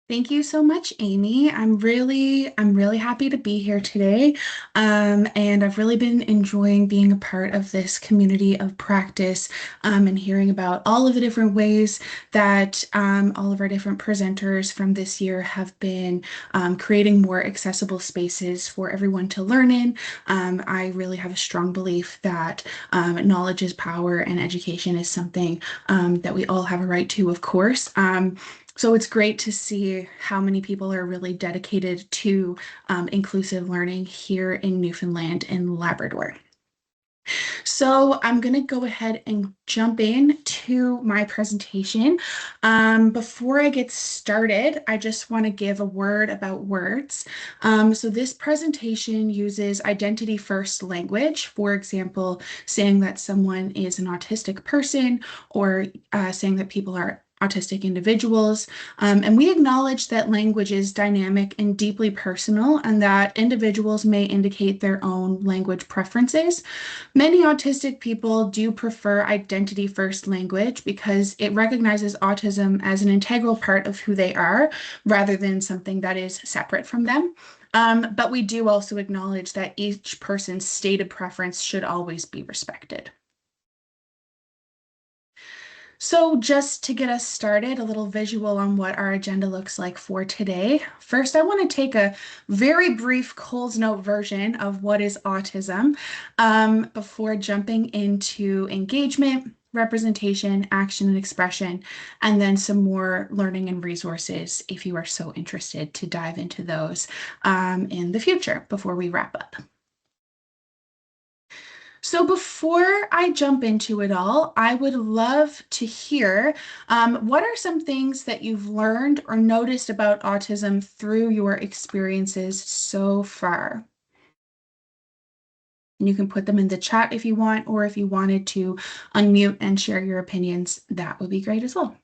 Thank you so much, Amy. I'm really happy to be here today. And I've really been enjoying being a part of this community of practice, and hearing about all of the different ways that all of our different presenters from this year have been creating more accessible spaces for everyone to learn in. I really have a strong belief that knowledge is power and education is something that we all have a right to, of course. So it's great to see how many people are really dedicated to inclusive learning here in Newfoundland and Labrador. So I'm going to go ahead and jump in to my presentation. Before I get started, I just want to give a word about words. So this presentation uses identity first language, for example, saying that someone is an autistic person or saying that people are autistic individuals. And we acknowledge that language is dynamic and deeply personal, and that individuals may indicate their own language preferences. Many autistic people do prefer identity first language because it recognizes autism as an integral part of who they are rather than something that is separate from them. But we do also acknowledge that each person's stated preference should always be respected. So just to get us started, a little visual on what our agenda looks like for today. First, I want to take a very brief Coles Note version of what is autism before jumping into engagement, representation, action, and expression, and then some more learning and resources if you are so interested to dive into those in the future before we wrap up. So before I jump into it all, I would love to hear what are some things that you've learned or noticed about autism through your experiences so far? And you can put them in the chat if you want, or if you wanted to unmute and share your opinions, that would be great as well.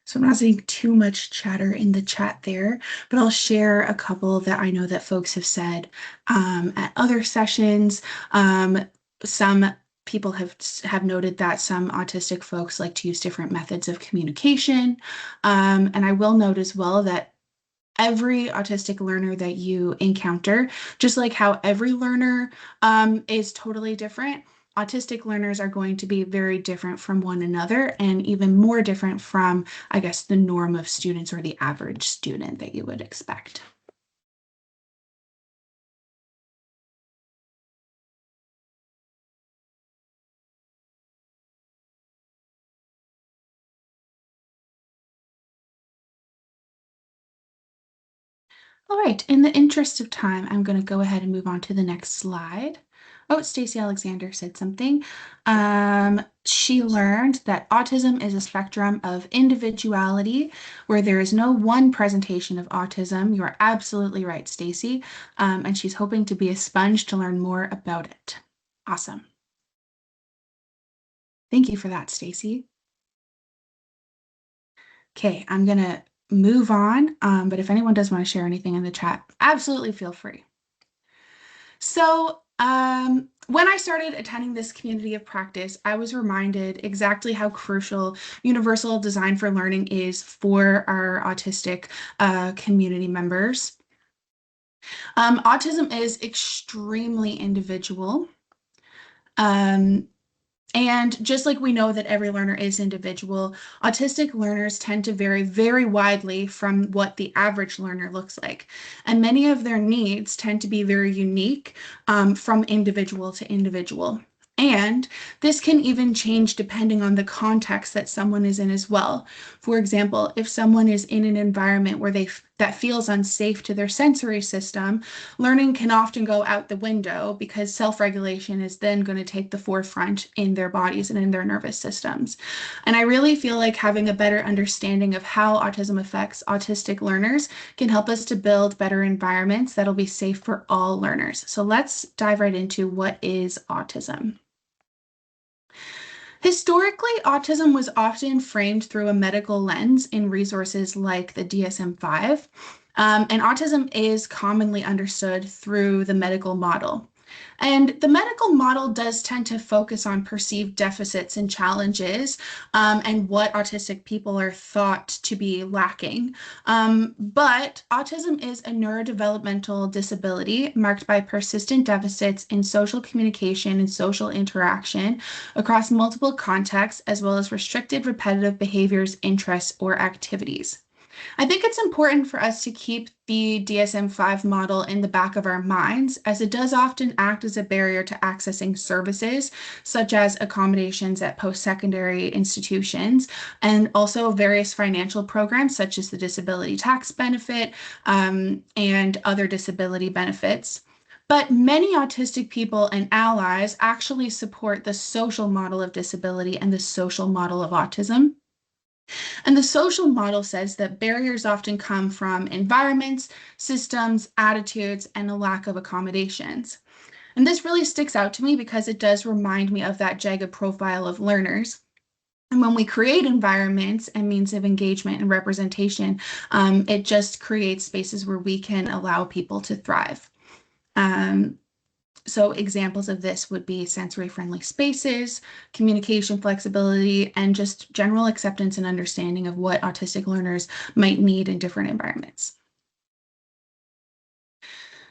So I'm not seeing too much chatter in the chat there, but I'll share a couple that I know that folks have said at other sessions. Some people have noted that some autistic folks like to use different methods of communication. And I will note as well that every autistic learner that you encounter, just like how every learner is totally different, autistic learners are going to be very different from one another and even more different from, I guess, the norm of students or the average student that you would expect. All right, in the interest of time, I'm going to go ahead and move on to the next slide. Oh, Stacey Alexander said something. She learned that autism is a spectrum of individuality where there is no one presentation of autism. You are absolutely right, Stacey. And she's hoping to be a sponge to learn more about it. Awesome. Thank you for that, Stacey. Okay, I'm going to move on. But if anyone does want to share anything in the chat, absolutely feel free. So, when I started attending this community of practice, I was reminded exactly how crucial universal design for learning is for our autistic community members. Autism is extremely individual. Um, And just like we know that every learner is individual, autistic learners tend to vary very widely from what the average learner looks like. And many of their needs tend to be very unique from individual to individual. And this can even change depending on the context that someone is in as well. For example, if someone is in an environment where that feels unsafe to their sensory system, learning can often go out the window because self-regulation is then going to take the forefront in their bodies and in their nervous systems. And I really feel like having a better understanding of how autism affects autistic learners can help us to build better environments that'll be safe for all learners. So let's dive right into what is autism. Historically, autism was often framed through a medical lens in resources like the DSM-5, and autism is commonly understood through the medical model. And the medical model does tend to focus on perceived deficits and challenges and what autistic people are thought to be lacking. But autism is a neurodevelopmental disability marked by persistent deficits in social communication and social interaction across multiple contexts, as well as restricted repetitive behaviors, interests, or activities. I think it's important for us to keep the DSM-5 model in the back of our minds, as it does often act as a barrier to accessing services, such as accommodations at post-secondary institutions, and also various financial programs, such as the disability tax benefit and other disability benefits. But many autistic people and allies actually support the social model of disability and the social model of autism. And the social model says that barriers often come from environments, systems, attitudes, and a lack of accommodations. And this really sticks out to me because it does remind me of that jagged profile of learners. And when we create environments and means of engagement and representation, it just creates spaces where we can allow people to thrive. Um, so examples of this would be sensory-friendly spaces, communication flexibility, and just general acceptance and understanding of what autistic learners might need in different environments.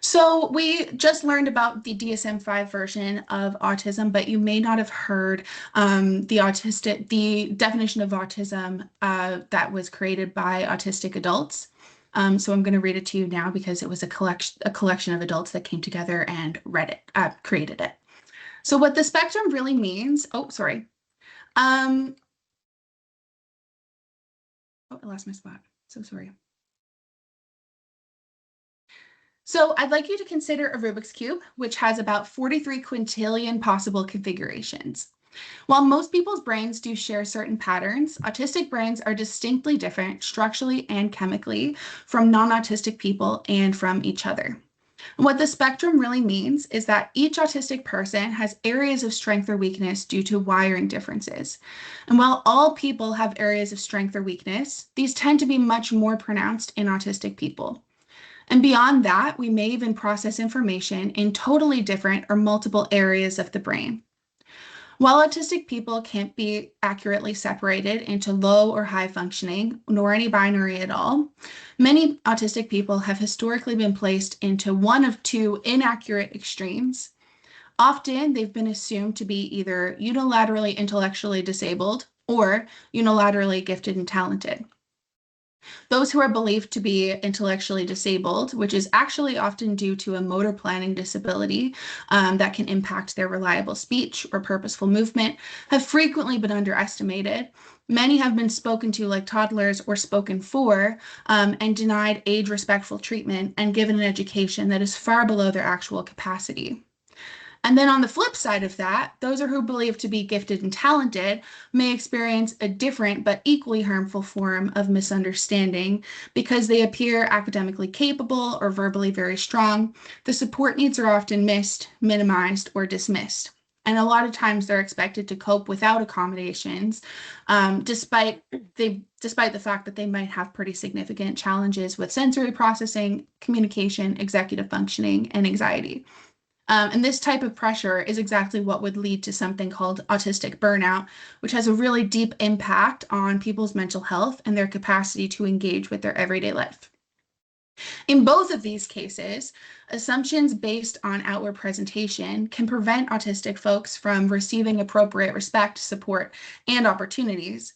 So we just learned about the DSM-5 version of autism, but you may not have heard the definition of autism that was created by autistic adults. So I'm going to read it to you now because it was a collection of adults that came together and created it. So what the spectrum really means, oh, sorry. Oh, I lost my spot. So sorry. So I'd like you to consider a Rubik's Cube, which has about 43 quintillion possible configurations. While most people's brains do share certain patterns, autistic brains are distinctly different structurally and chemically from non-autistic people and from each other. What the spectrum really means is that each autistic person has areas of strength or weakness due to wiring differences. And while all people have areas of strength or weakness, these tend to be much more pronounced in autistic people. And beyond that, we may even process information in totally different or multiple areas of the brain. While autistic people can't be accurately separated into low or high functioning, nor any binary at all, many autistic people have historically been placed into one of two inaccurate extremes. Often, they've been assumed to be either unilaterally intellectually disabled or unilaterally gifted and talented. Those who are believed to be intellectually disabled, which is actually often due to a motor planning disability that can impact their reliable speech or purposeful movement, have frequently been underestimated. Many have been spoken to like toddlers or spoken for and denied age-respectful treatment and given an education that is far below their actual capacity. And then on the flip side of that, those who are believed to be gifted and talented may experience a different but equally harmful form of misunderstanding because they appear academically capable or verbally very strong. The support needs are often missed, minimized, or dismissed. And a lot of times they're expected to cope without accommodations, despite the fact that they might have pretty significant challenges with sensory processing, communication, executive functioning, and anxiety. And this type of pressure is exactly what would lead to something called autistic burnout, which has a really deep impact on people's mental health and their capacity to engage with their everyday life. In both of these cases, assumptions based on outward presentation can prevent autistic folks from receiving appropriate respect, support, and opportunities.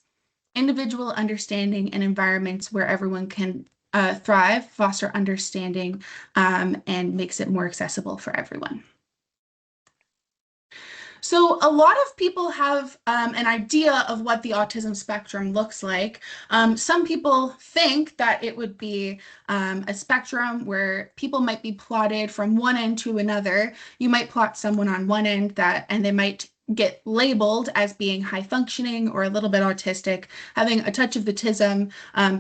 Individual understanding and environments where everyone can thrive foster understanding and makes it more accessible for everyone. So a lot of people have an idea of what the autism spectrum looks like. Some people think that it would be a spectrum where people might be plotted from one end to another. You might plot someone on one end and they might get labeled as being high functioning or a little bit autistic, having a touch of autism,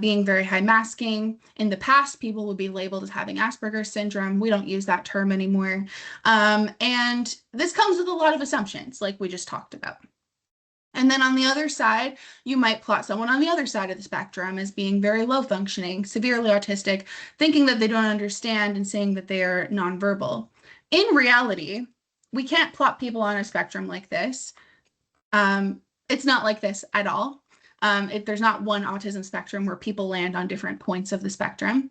being very high masking. In the past, people would be labeled as having Asperger's syndrome. We don't use that term anymore. And this comes with a lot of assumptions, like we just talked about. And then on the other side, you might plot someone on the other side of the spectrum as being very low functioning, severely autistic, thinking that they don't understand and saying that they are nonverbal. In reality, we can't plot people on a spectrum like this. It's not like this at all. There's not one autism spectrum where people land on different points of the spectrum.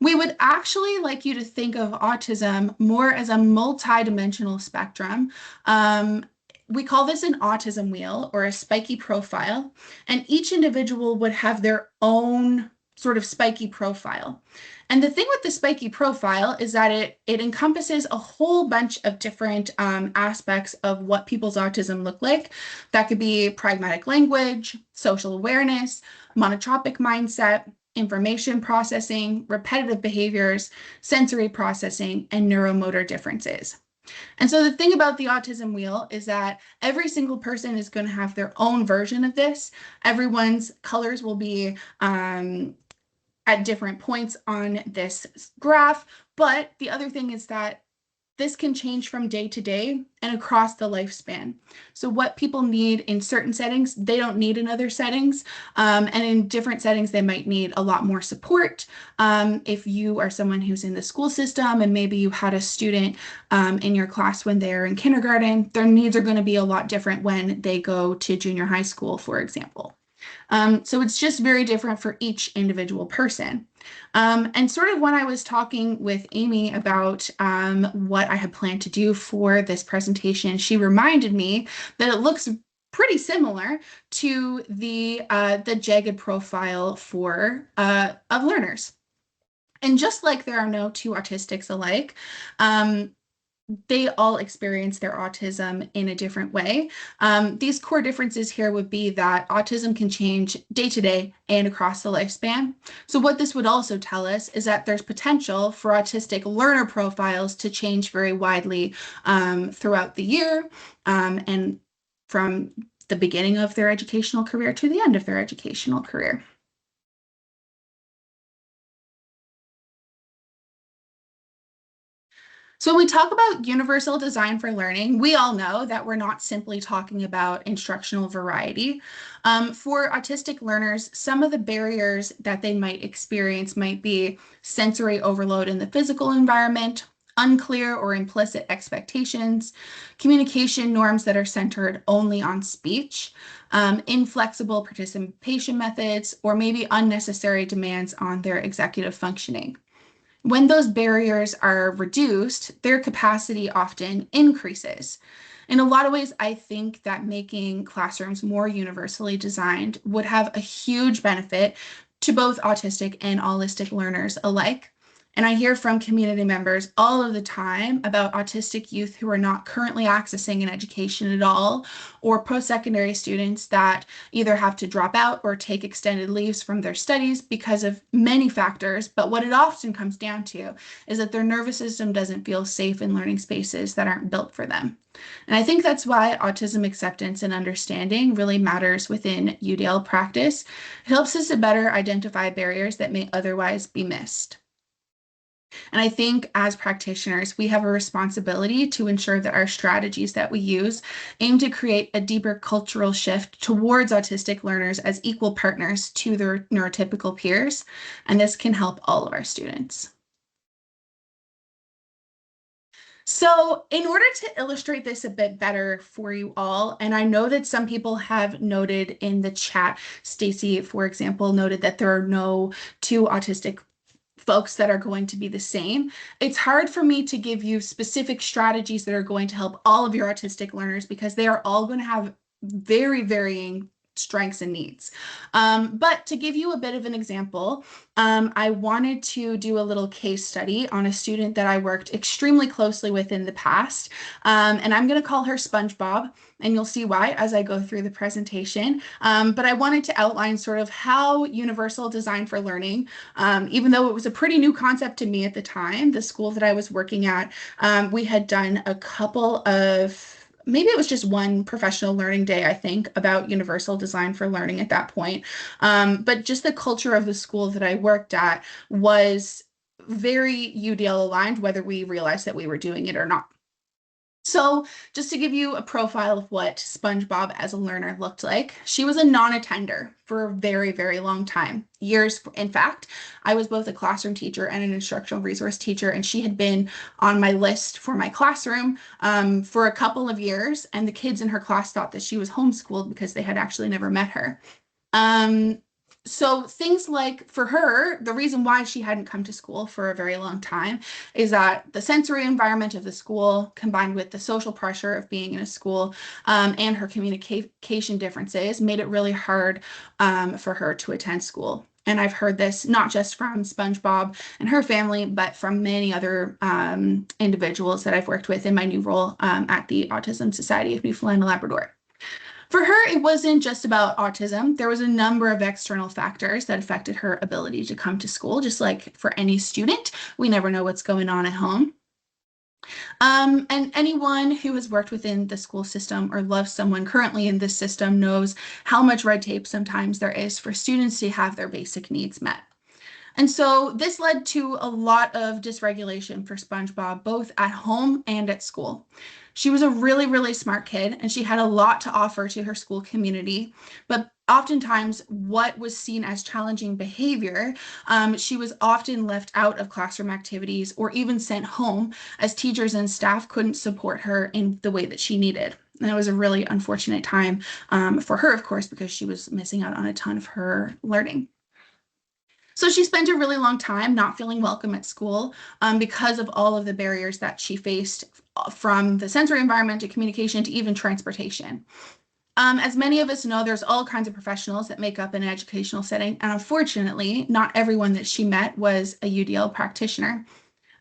We would actually like you to think of autism more as a multidimensional spectrum. We call this an autism wheel or a spiky profile, and each individual would have their own sort of spiky profile. And the thing with the spiky profile is that it encompasses a whole bunch of different aspects of what people's autism look like. That could be pragmatic language, social awareness, monotropic mindset, information processing, repetitive behaviors, sensory processing, and neuromotor differences. And so the thing about the autism wheel is that every single person is going to have their own version of this. Everyone's colors will be at different points on this graph. But the other thing is that this can change from day to day and across the lifespan. So what people need in certain settings, they don't need in other settings. And in different settings, they might need a lot more support. If you are someone who's in the school system and maybe you had a student in your class when they're in kindergarten, their needs are going to be a lot different when they go to junior high school, for example. So it's just very different for each individual person. And sort of when I was talking with Amy about what I had planned to do for this presentation, she reminded me that it looks pretty similar to the jagged profile of learners. And just like there are no two autistics alike, they all experience their autism in a different way. These core differences here would be that autism can change day to day and across the lifespan. So what this would also tell us is that there's potential for autistic learner profiles to change very widely throughout the year and from the beginning of their educational career to the end of their educational career. So when we talk about universal design for learning, we all know that we're not simply talking about instructional variety. For autistic learners, some of the barriers that they might experience might be sensory overload in the physical environment, unclear or implicit expectations, communication norms that are centered only on speech, inflexible participation methods, or maybe unnecessary demands on their executive functioning. When those barriers are reduced, their capacity often increases. In a lot of ways, I think that making classrooms more universally designed would have a huge benefit to both autistic and allistic learners alike. And I hear from community members all of the time about autistic youth who are not currently accessing an education at all, or post-secondary students that either have to drop out or take extended leaves from their studies because of many factors. But what it often comes down to is that their nervous system doesn't feel safe in learning spaces that aren't built for them. And I think that's why autism acceptance and understanding really matters within UDL practice. It helps us to better identify barriers that may otherwise be missed. And I think as practitioners, we have a responsibility to ensure that our strategies that we use aim to create a deeper cultural shift towards autistic learners as equal partners to their neurotypical peers. And this can help all of our students. So in order to illustrate this a bit better for you all, and I know that some people have noted in the chat, Stacy, for example, noted that there are no two autistic folks that are going to be the same. It's hard for me to give you specific strategies that are going to help all of your autistic learners because they are all going to have very varying strengths and needs. But to give you a bit of an example, I wanted to do a little case study on a student that I worked extremely closely with in the past. And I'm going to call her SpongeBob, and you'll see why as I go through the presentation. But I wanted to outline sort of how universal design for learning, even though it was a pretty new concept to me at the time, the school that I was working at, we had done a couple of maybe it was just one professional learning day, I think, about universal design for learning at that point. But just the culture of the school that I worked at was very UDL aligned, whether we realized that we were doing it or not. So just to give you a profile of what SpongeBob as a learner looked like, she was a non-attender for a very, very long time, years. In fact, I was both a classroom teacher and an instructional resource teacher, and she had been on my list for my classroom for a couple of years, and the kids in her class thought that she was homeschooled because they had actually never met her. Um, so things like for her, the reason why she hadn't come to school for a very long time is that the sensory environment of the school, combined with the social pressure of being in a school and her communication differences, made it really hard for her to attend school. And I've heard this not just from SpongeBob and her family, but from many other individuals that I've worked with in my new role at the Autism Society of Newfoundland and Labrador. For her, it wasn't just about autism. There was a number of external factors that affected her ability to come to school, just like for any student. We never know what's going on at home. And anyone who has worked within the school system or loves someone currently in this system knows how much red tape sometimes there is for students to have their basic needs met. And so this led to a lot of dysregulation for SpongeBob, both at home and at school. She was a really, really smart kid, and she had a lot to offer to her school community. But oftentimes, what was seen as challenging behavior, she was often left out of classroom activities or even sent home as teachers and staff couldn't support her in the way that she needed. And it was a really unfortunate time for her, of course, because she was missing out on a ton of her learning. So she spent a really long time not feeling welcome at school because of all of the barriers that she faced from the sensory environment to communication to even transportation. As many of us know, there's all kinds of professionals that make up an educational setting, and unfortunately, not everyone that she met was a UDL practitioner.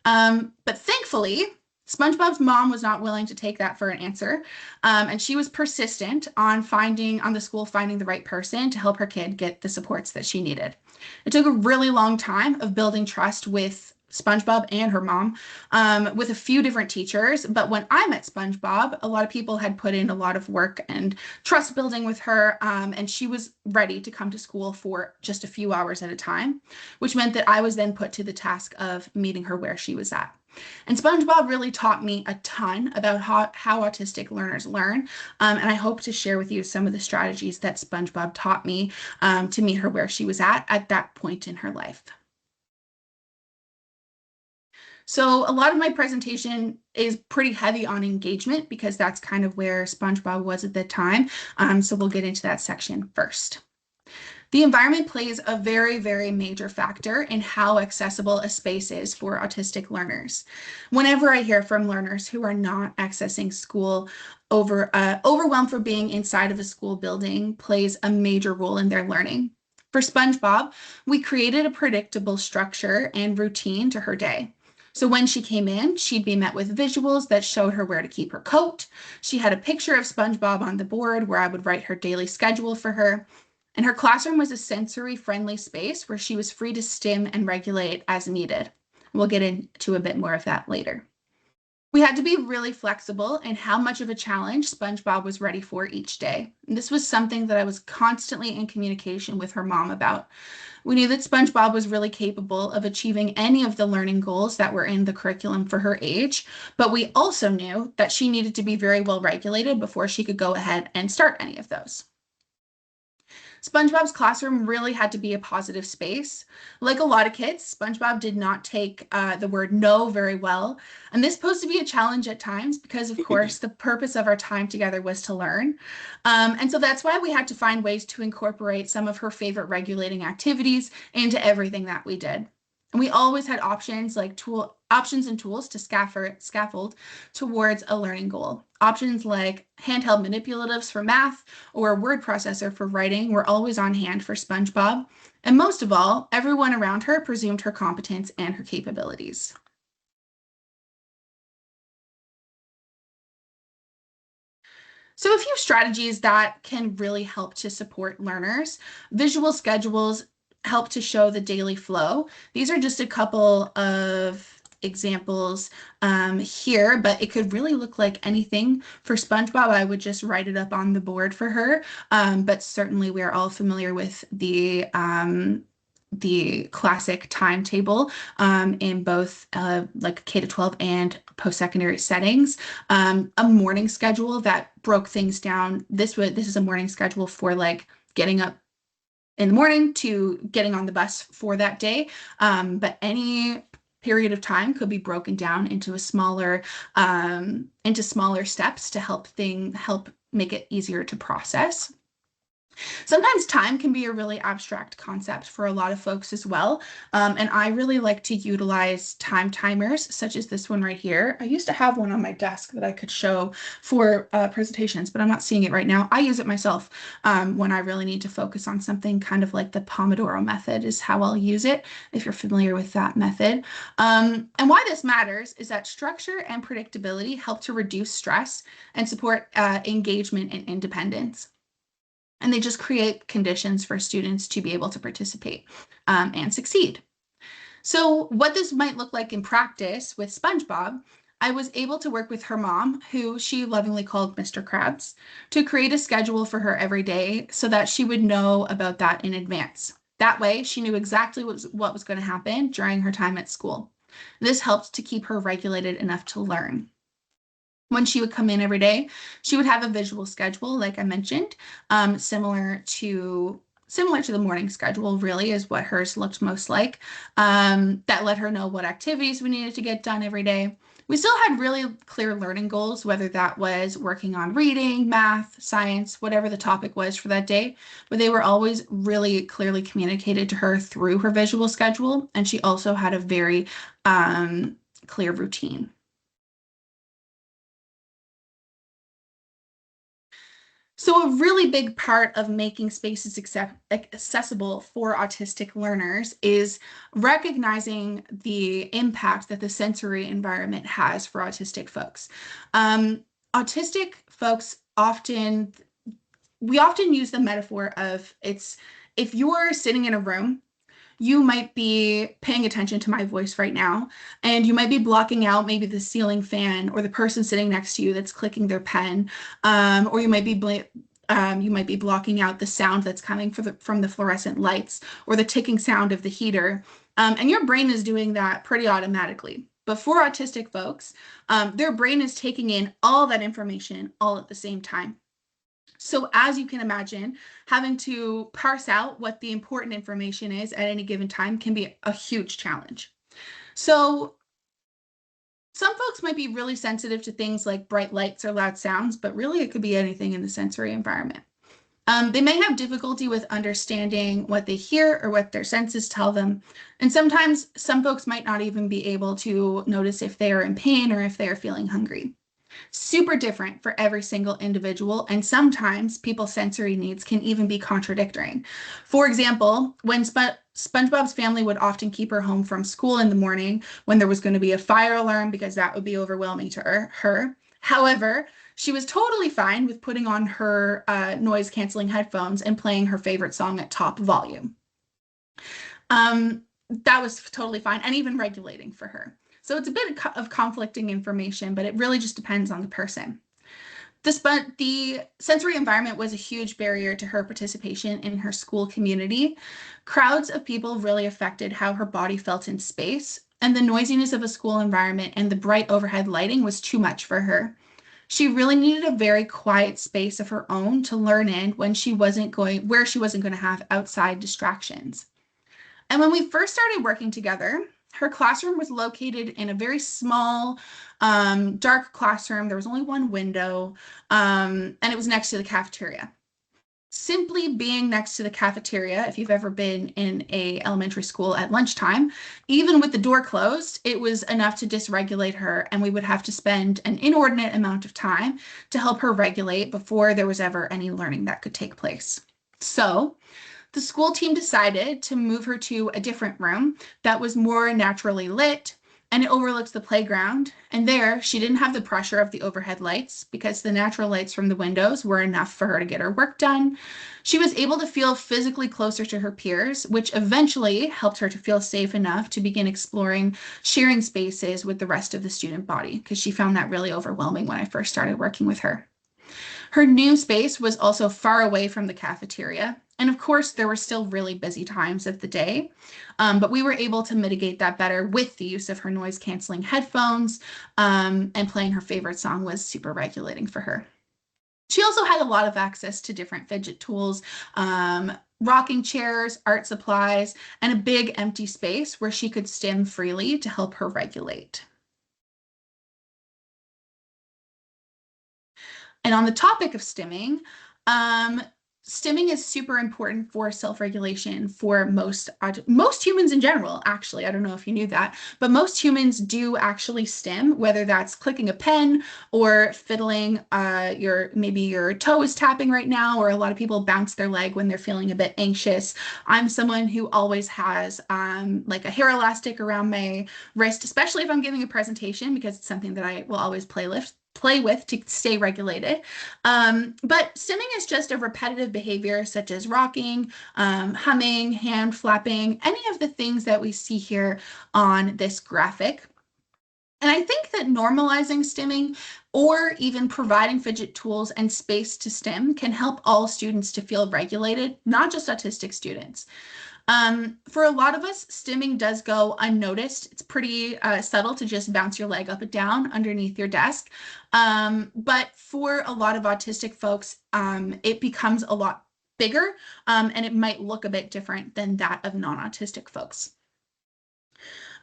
But thankfully, SpongeBob's mom was not willing to take that for an answer, and she was persistent on the school finding the right person to help her kid get the supports that she needed. It took a really long time of building trust with SpongeBob and her mom with a few different teachers. But when I met SpongeBob, a lot of people had put in a lot of work and trust building with her, and she was ready to come to school for just a few hours at a time, which meant that I was then put to the task of meeting her where she was at. And SpongeBob really taught me a ton about how autistic learners learn. And I hope to share with you some of the strategies that SpongeBob taught me to meet her where she was at that point in her life. So a lot of my presentation is pretty heavy on engagement because that's kind of where SpongeBob was at the time. So we'll get into that section first. The environment plays a very, very major factor in how accessible a space is for autistic learners. Whenever I hear from learners who are not accessing school, overwhelmed for being inside of a school building plays a major role in their learning. For SpongeBob, we created a predictable structure and routine to her day. So when she came in, she'd be met with visuals that showed her where to keep her coat. She had a picture of SpongeBob on the board where I would write her daily schedule for her. And her classroom was a sensory-friendly space where she was free to stim and regulate as needed. We'll get into a bit more of that later. We had to be really flexible in how much of a challenge SpongeBob was ready for each day. And this was something that I was constantly in communication with her mom about. We knew that SpongeBob was really capable of achieving any of the learning goals that were in the curriculum for her age, but we also knew that she needed to be very well regulated before she could go ahead and start any of those. SpongeBob's classroom really had to be a positive space. Like a lot of kids, SpongeBob did not take the word no very well. And this posed to be a challenge at times because, of course, the purpose of our time together was to learn. And so that's why we had to find ways to incorporate some of her favorite regulating activities into everything that we did. And we always had options and tools to scaffold towards a learning goal. Options like handheld manipulatives for math or a word processor for writing were always on hand for SpongeBob. And most of all, everyone around her presumed her competence and her capabilities. So, a few strategies that can really help to support learners. Visual schedules help to show the daily flow. These are just a couple of examples here, but it could really look like anything. For SpongeBob, I would just write it up on the board for her. But certainly, we're all familiar with the classic timetable in both like K to 12 and post-secondary settings. A morning schedule that broke things down. This is a morning schedule for like getting up in the morning to getting on the bus for that day. But any period of time could be broken down into smaller steps to help make it easier to process. Sometimes time can be a really abstract concept for a lot of folks as well. And I really like to utilize time timers, such as this one right here. I used to have one on my desk that I could show for presentations, but I'm not seeing it right now. I use it myself when I really need to focus on something, kind of like the Pomodoro method is how I'll use it, if you're familiar with that method. And why this matters is that structure and predictability help to reduce stress and support engagement and independence. And they just create conditions for students to be able to participate and succeed. So, what this might look like in practice with SpongeBob, I was able to work with her mom, who she lovingly called Mr. Krabs, to create a schedule for her every day so that she would know about that in advance. That way, she knew exactly what was going to happen during her time at school. This helped to keep her regulated enough to learn. When she would come in every day, she would have a visual schedule, like I mentioned, similar to the morning schedule, really, is what hers looked most like. That let her know what activities we needed to get done every day. We still had really clear learning goals, whether that was working on reading, math, science, whatever the topic was for that day, but they were always really clearly communicated to her through her visual schedule. And she also had a very clear routine. So, a really big part of making spaces accessible for autistic learners is recognizing the impact that the sensory environment has for autistic folks. Um, Autistic folks we often use the metaphor of it's if you're sitting in a room, you might be paying attention to my voice right now, and you might be blocking out maybe the ceiling fan or the person sitting next to you that's clicking their pen, or you might be blocking out the sound that's coming from the fluorescent lights or the ticking sound of the heater, and your brain is doing that pretty automatically. But for autistic folks, their brain is taking in all that information all at the same time. So, as you can imagine, having to parse out what the important information is at any given time can be a huge challenge. So, some folks might be really sensitive to things like bright lights or loud sounds, but really it could be anything in the sensory environment. They may have difficulty with understanding what they hear or what their senses tell them. And sometimes some folks might not even be able to notice if they are in pain or if they are feeling hungry. Super different for every single individual, and sometimes people's sensory needs can even be contradictory. For example, when SpongeBob's family would often keep her home from school in the morning when there was going to be a fire alarm because that would be overwhelming to her. However, she was totally fine with putting on her noise canceling headphones and playing her favorite song at top volume. That was totally fine and even regulating for her. So it's a bit of conflicting information, but it really just depends on the person. The sensory environment was a huge barrier to her participation in her school community. Crowds of people really affected how her body felt in space, and the noisiness of a school environment and the bright overhead lighting was too much for her. She really needed a very quiet space of her own to learn in where she wasn't going to have outside distractions. And when we first started working together, her classroom was located in a very small, dark classroom. There was only one window, and it was next to the cafeteria. Simply being next to the cafeteria, if you've ever been in a elementary school at lunchtime, even with the door closed, it was enough to dysregulate her, and we would have to spend an inordinate amount of time to help her regulate before there was ever any learning that could take place. So, the school team decided to move her to a different room that was more naturally lit and it overlooked the playground. And there, she didn't have the pressure of the overhead lights because the natural lights from the windows were enough for her to get her work done. She was able to feel physically closer to her peers, which eventually helped her to feel safe enough to begin exploring sharing spaces with the rest of the student body because she found that really overwhelming when I first started working with her. Her new space was also far away from the cafeteria. And of course, there were still really busy times of the day, but we were able to mitigate that better with the use of her noise canceling headphones, and playing her favorite song was super regulating for her. She also had a lot of access to different fidget tools, rocking chairs, art supplies, and a big empty space where she could stim freely to help her regulate. And on the topic of stimming, um, stimming is super important for self-regulation for most humans in general, actually. I don't know if you knew that, but most humans do actually stim, whether that's clicking a pen or fiddling. Maybe your toe is tapping right now, or a lot of people bounce their leg when they're feeling a bit anxious. I'm someone who always has like a hair elastic around my wrist, especially if I'm giving a presentation, because it's something that I will always play with to stay regulated. But stimming is just a repetitive behavior such as rocking, humming, hand flapping, any of the things that we see here on this graphic. And I think that normalizing stimming or even providing fidget tools and space to stim can help all students to feel regulated, not just autistic students. For a lot of us, stimming does go unnoticed. It's pretty subtle to just bounce your leg up and down underneath your desk. But for a lot of autistic folks, it becomes a lot bigger, and it might look a bit different than that of non-autistic folks.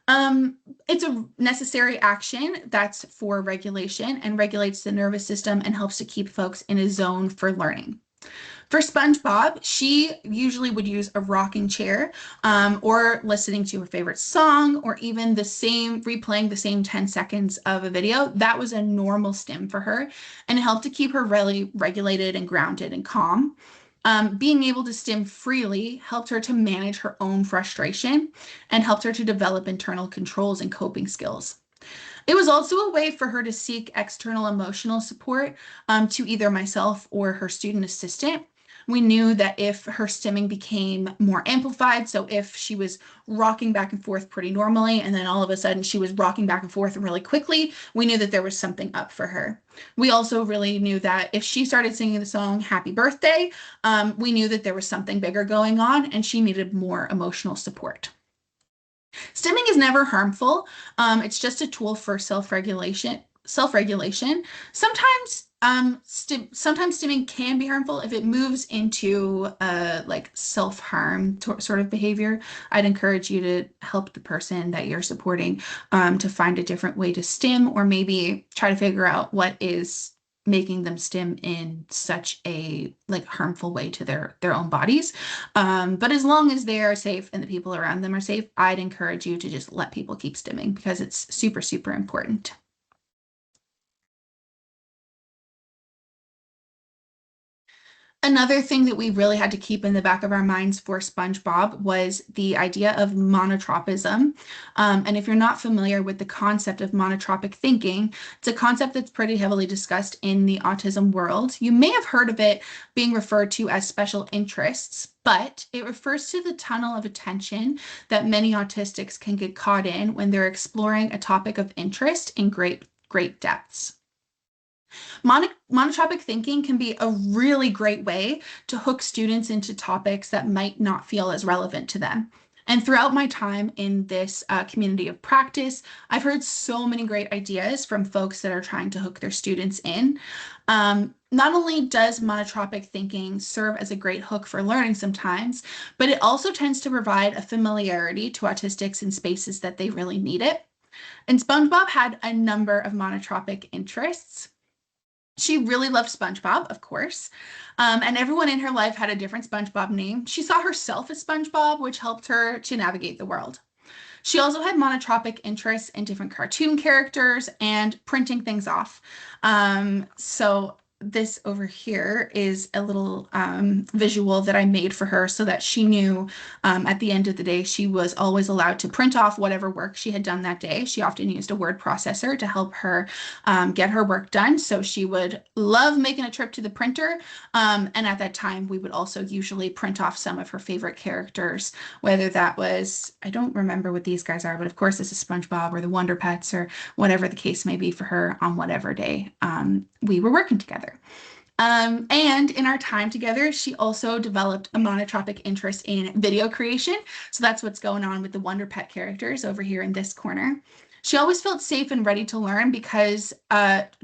It's a necessary action that's for regulation and regulates the nervous system and helps to keep folks in a zone for learning. For SpongeBob, she usually would use a rocking chair, or listening to her favorite song, or even replaying the same 10 seconds of a video. That was a normal stim for her, and it helped to keep her really regulated and grounded and calm. Being able to stim freely helped her to manage her own frustration and helped her to develop internal controls and coping skills. It was also a way for her to seek external emotional support, to either myself or her student assistant. We knew that if her stimming became more amplified, so if she was rocking back and forth pretty normally, and then all of a sudden she was rocking back and forth really quickly, we knew that there was something up for her. We also really knew that if she started singing the song Happy Birthday, we knew that there was something bigger going on and she needed more emotional support. Stimming is never harmful. It's just a tool for self-regulation. Self-regulation. Sometimes stimming can be harmful if it moves into like self-harm sort of behavior. I'd encourage you to help the person that you're supporting, to find a different way to stim, or maybe try to figure out what is making them stim in such a like harmful way to their own bodies. But as long as they are safe and the people around them are safe, I'd encourage you to just let people keep stimming because it's super, super important. Another thing that we really had to keep in the back of our minds for SpongeBob was the idea of monotropism. And if you're not familiar with the concept of monotropic thinking, it's a concept that's pretty heavily discussed in the autism world. You may have heard of it being referred to as special interests, but it refers to the tunnel of attention that many autistics can get caught in when they're exploring a topic of interest in great, great depths. Monotropic thinking can be a really great way to hook students into topics that might not feel as relevant to them. And throughout my time in this community of practice, I've heard so many great ideas from folks that are trying to hook their students in. Not only does monotropic thinking serve as a great hook for learning sometimes, but it also tends to provide a familiarity to autistics in spaces that they really need it. And SpongeBob had a number of monotropic interests. She really loved SpongeBob, of course. And everyone in her life had a different SpongeBob name. She saw herself as SpongeBob, which helped her to navigate the world. She also had monotropic interests in different cartoon characters and printing things off. So this over here is a little visual that I made for her so that she knew at the end of the day she was always allowed to print off whatever work she had done that day. She often used a word processor to help her get her work done. So she would love making a trip to the printer. And at that time, we would also usually print off some of her favorite characters, whether that was, I don't remember what these guys are, but of course, this is SpongeBob or the Wonder Pets or whatever the case may be for her on whatever day we were working together. And in our time together, she also developed a monotropic interest in video creation. So that's what's going on with the Wonder Pet characters over here in this corner. She always felt safe and ready to learn because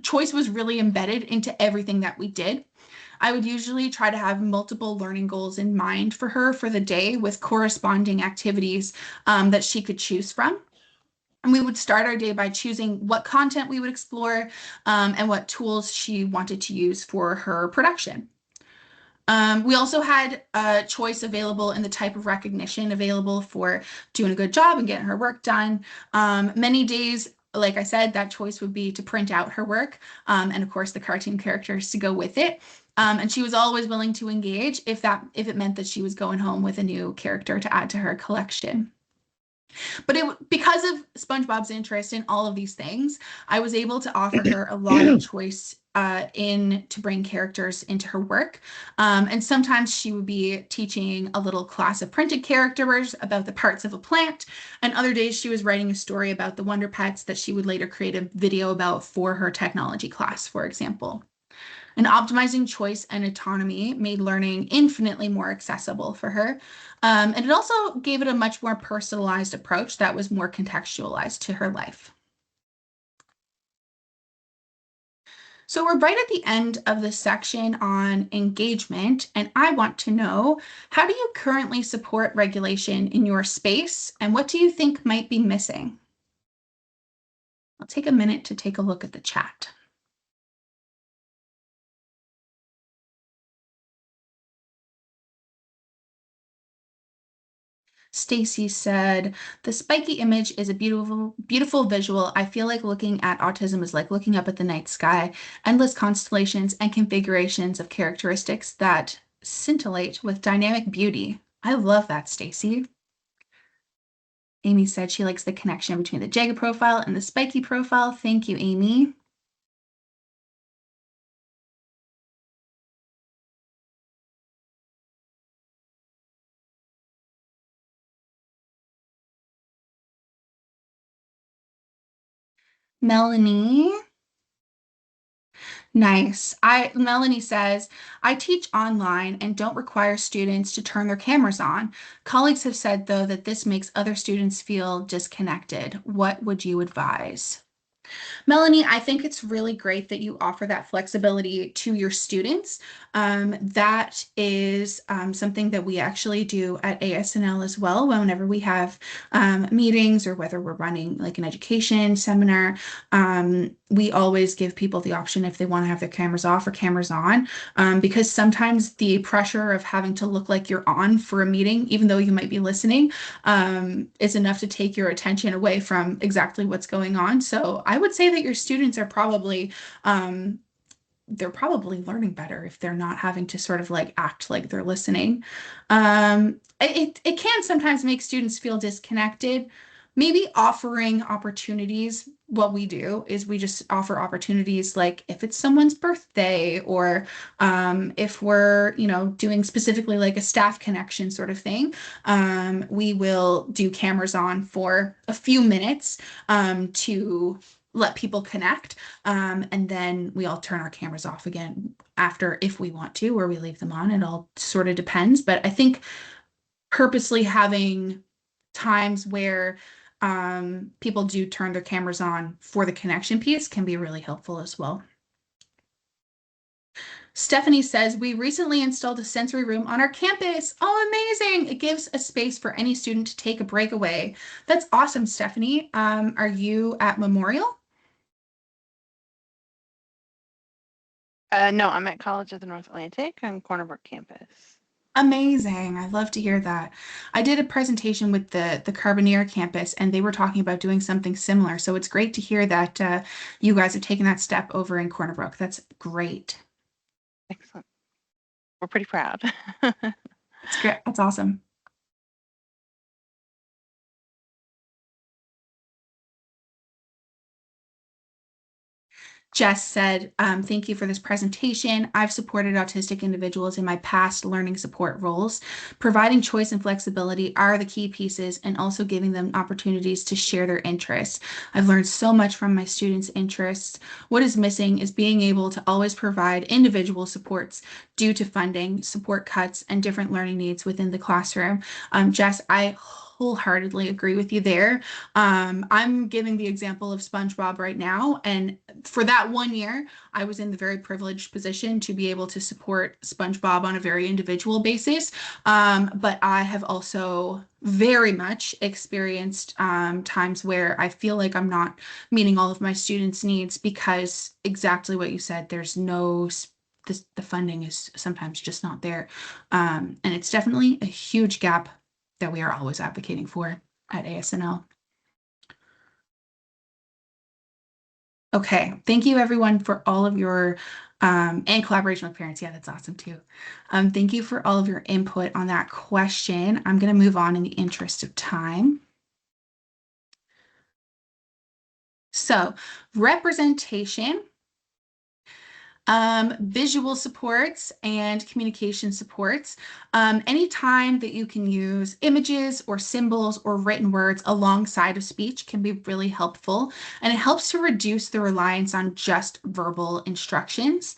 choice was really embedded into everything that we did. I would usually try to have multiple learning goals in mind for her for the day with corresponding activities that she could choose from. And we would start our day by choosing what content we would explore and what tools she wanted to use for her production. We also had a choice available in the type of recognition available for doing a good job and getting her work done. Many days, like I said, that choice would be to print out her work and of course the cartoon characters to go with it. And she was always willing to engage if it meant that she was going home with a new character to add to her collection. But because of SpongeBob's interest in all of these things, I was able to offer her a lot of choice in to bring characters into her work. And sometimes she would be teaching a little class of printed characters about the parts of a plant. And other days she was writing a story about the Wonder Pets that she would later create a video about for her technology class, for example. And optimizing choice and autonomy made learning infinitely more accessible for her. And it also gave it a much more personalized approach that was more contextualized to her life. So we're right at the end of the section on engagement, and I want to know, how do you currently support regulation in your space, and what do you think might be missing? I'll take a minute to take a look at the chat. Stacy said, the spiky image is a beautiful, beautiful visual. I feel like looking at autism is like looking up at the night sky, endless constellations and configurations of characteristics that scintillate with dynamic beauty. I love that, Stacy. Amy said she likes the connection between the jagged profile and the spiky profile. Thank you, Amy. Melanie. Nice. Melanie says, I teach online and don't require students to turn their cameras on. Colleagues have said, though, that this makes other students feel disconnected. What would you advise? Melanie, I think it's really great that you offer that flexibility to your students. That is something that we actually do at ASNL as well. Whenever we have meetings or whether we're running like an education seminar, we always give people the option if they want to have their cameras off or cameras on, because sometimes the pressure of having to look like you're on for a meeting, even though you might be listening, is enough to take your attention away from exactly what's going on. So I would say that your students are probably they're probably learning better if they're not having to sort of like act like they're listening. It can sometimes make students feel disconnected. Maybe offering opportunities. What we do is we just offer opportunities like if it's someone's birthday or if we're, doing specifically like a staff connection sort of thing, we will do cameras on for a few minutes to let people connect. And then we all turn our cameras off again after if we want to, or we leave them on. It all sort of depends. But I think purposely having times where people do turn their cameras on for the connection piece can be really helpful as well. Stephanie says, we recently installed a sensory room on our campus. Oh, amazing. It gives a space for any student to take a break away. That's awesome, Stephanie. Are you at Memorial? No, I'm at College of the North Atlantic on Corner Brook campus. Amazing. I love to hear that. I did a presentation with the Carbonear campus, and they were talking about doing something similar. So it's great to hear that you guys have taken that step over in Corner Brook. That's great. Excellent. We're pretty proud. That's great. That's awesome. Jess said, thank you for this presentation. I've supported autistic individuals in my past learning support roles. Providing choice and flexibility are the key pieces, and also giving them opportunities to share their interests. I've learned so much from my students' interests. What is missing is being able to always provide individual supports due to funding, support cuts, and different learning needs within the classroom. Jess, I wholeheartedly agree with you there. I'm giving the example of SpongeBob right now, and for that 1 year, I was in the very privileged position to be able to support SpongeBob on a very individual basis. But I have also very much experienced times where I feel like I'm not meeting all of my students' needs because exactly what you said, there's no the funding is sometimes just not there. And it's definitely a huge gap that we are always advocating for at ASNL. Okay, thank you everyone for all of your and collaboration with parents. Yeah, that's awesome too. Thank you for all of your input on that question. I'm going to move on in the interest of time. So, representation, visual supports, and communication supports. Anytime that you can use images or symbols or written words alongside of speech can be really helpful, and it helps to reduce the reliance on just verbal instructions.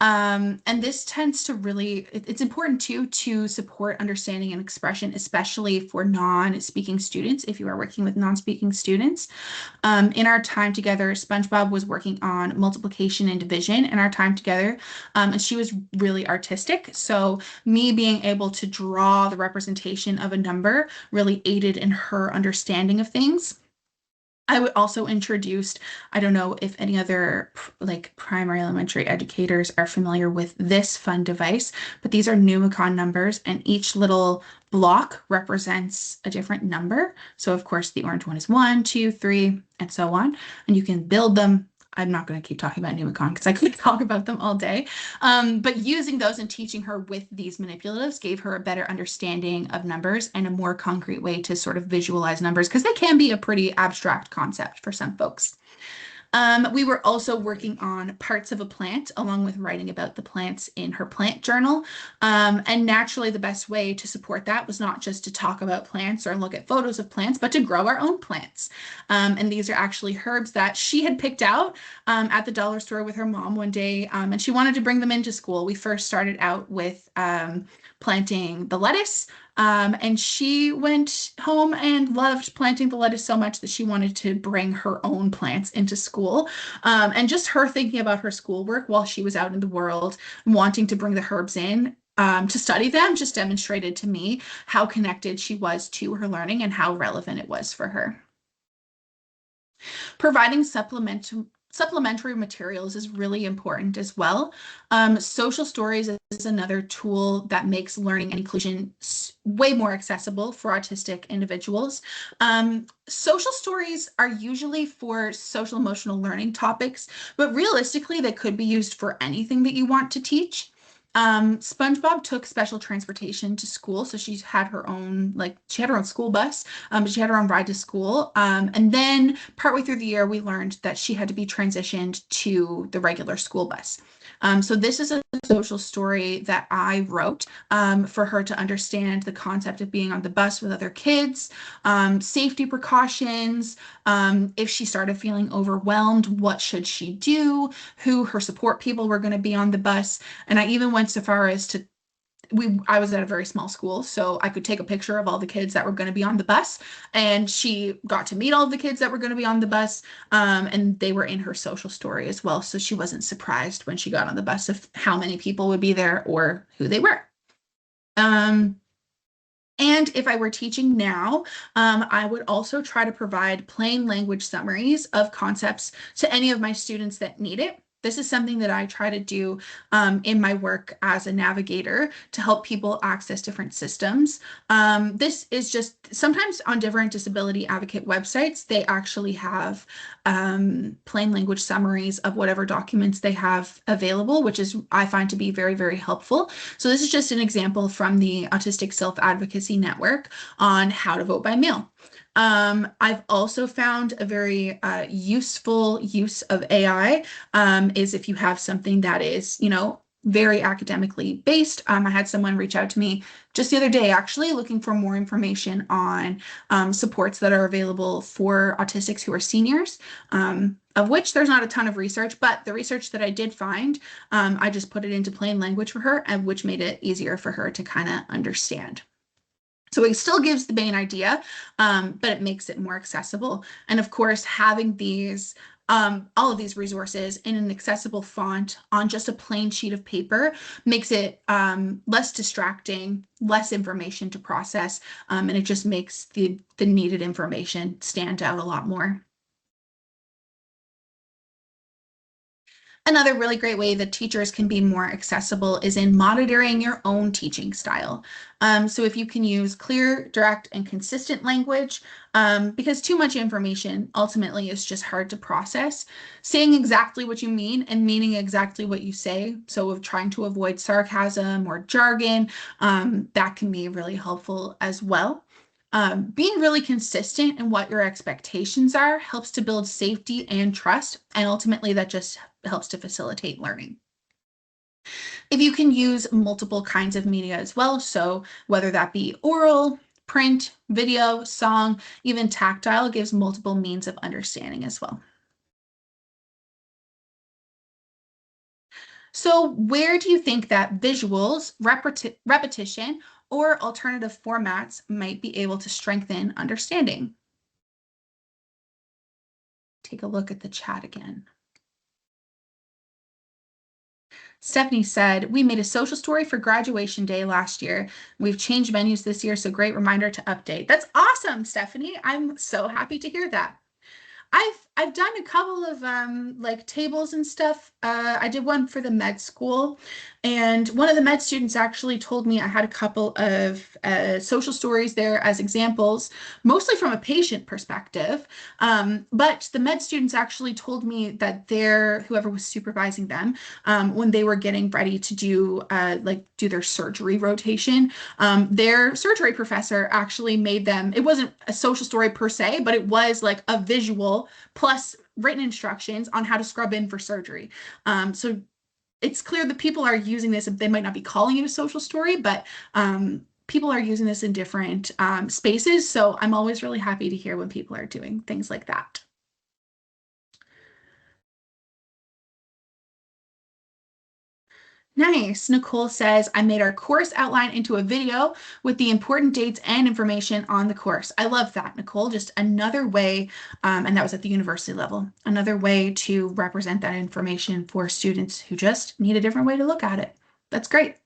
And this tends to really, it's important too to support understanding and expression, especially for non-speaking students, if you are working with non-speaking students. In our time together, SpongeBob was working on multiplication and division in our time together, and she was really artistic. So, me being able to draw the representation of a number really aided in her understanding of things. I would also introduced, I don't know if any other like primary elementary educators are familiar with this fun device, but these are Numicon numbers, and each little block represents a different number. So of course the orange one is 1, 2, 3, and so on. And you can build them. I'm not going to keep talking about Numicon because I could talk about them all day. But using those and teaching her with these manipulatives gave her a better understanding of numbers and a more concrete way to sort of visualize numbers because they can be a pretty abstract concept for some folks. We were also working on parts of a plant along with writing about the plants in her plant journal. And naturally, the best way to support that was not just to talk about plants or look at photos of plants, but to grow our own plants. And these are actually herbs that she had picked out at the dollar store with her mom one day, and she wanted to bring them into school. We first started out with planting the lettuce. And she went home and loved planting the lettuce so much that she wanted to bring her own plants into school. And just her thinking about her schoolwork while she was out in the world, wanting to bring the herbs in to study them, just demonstrated to me how connected she was to her learning and how relevant it was for her. Providing supplementary materials is really important as well. Social stories is another tool that makes learning and inclusion way more accessible for autistic individuals. Social stories are usually for social emotional learning topics, but realistically, they could be used for anything that you want to teach. SpongeBob took special transportation to school, so she had her own, like, she had her own school bus, but she had her own ride to school. And then partway through the year, we learned that she had to be transitioned to the regular school bus. So this is a social story that I wrote for her to understand the concept of being on the bus with other kids, safety precautions, if she started feeling overwhelmed, what should she do, who her support people were going to be on the bus. And I even went so far as to I was at a very small school, so I could take a picture of all the kids that were going to be on the bus, and she got to meet all of the kids that were going to be on the bus, and they were in her social story as well, so she wasn't surprised when she got on the bus of how many people would be there or who they were. Um, and if I were teaching now, I would also try to provide plain language summaries of concepts to any of my students that need it. This is something that I try to do in my work as a navigator to help people access different systems. This is just sometimes on different disability advocate websites, they actually have plain language summaries of whatever documents they have available, which is I find to be very, very helpful. So this is just an example from the Autistic Self-Advocacy Network on how to vote by mail. I've also found a very useful use of AI is if you have something that is, very academically based. I had someone reach out to me just the other day, actually, looking for more information on supports that are available for autistics who are seniors, of which there's not a ton of research, but the research that I did find, I just put it into plain language for her, and which made it easier for her to kind of understand. So it still gives the main idea, but it makes it more accessible. And of course, having all of these resources in an accessible font on just a plain sheet of paper makes it less distracting, less information to process, and it just makes the needed information stand out a lot more. Another really great way that teachers can be more accessible is in monitoring your own teaching style. So if you can use clear, direct, and consistent language, because too much information ultimately is just hard to process, saying exactly what you mean and meaning exactly what you say, so of trying to avoid sarcasm or jargon, that can be really helpful as well. Being really consistent in what your expectations are helps to build safety and trust, and ultimately that just helps to facilitate learning. If you can use multiple kinds of media as well, so whether that be oral, print, video, song, even tactile, gives multiple means of understanding as well. So where do you think that visuals, repetition, or alternative formats might be able to strengthen understanding? Take a look at the chat again. Stephanie said, we made a social story for graduation day last year. We've changed menus this year, so great reminder to update. That's awesome, Stephanie. I'm so happy to hear that. I've done a couple of like tables and stuff. I did one for the med school, and one of the med students actually told me I had a couple of social stories there as examples, mostly from a patient perspective. But the med students actually told me that whoever was supervising them, when they were getting ready to do their surgery rotation, their surgery professor actually made them, it wasn't a social story per se, but it was like a visual plus written instructions on how to scrub in for surgery. So it's clear that people are using this. They might not be calling it a social story, but people are using this in different spaces. So I'm always really happy to hear when people are doing things like that. Nice. Nicole says, I made our course outline into a video with the important dates and information on the course. I love that, Nicole. Just another way, and that was at the university level, another way to represent that information for students who just need a different way to look at it. That's great.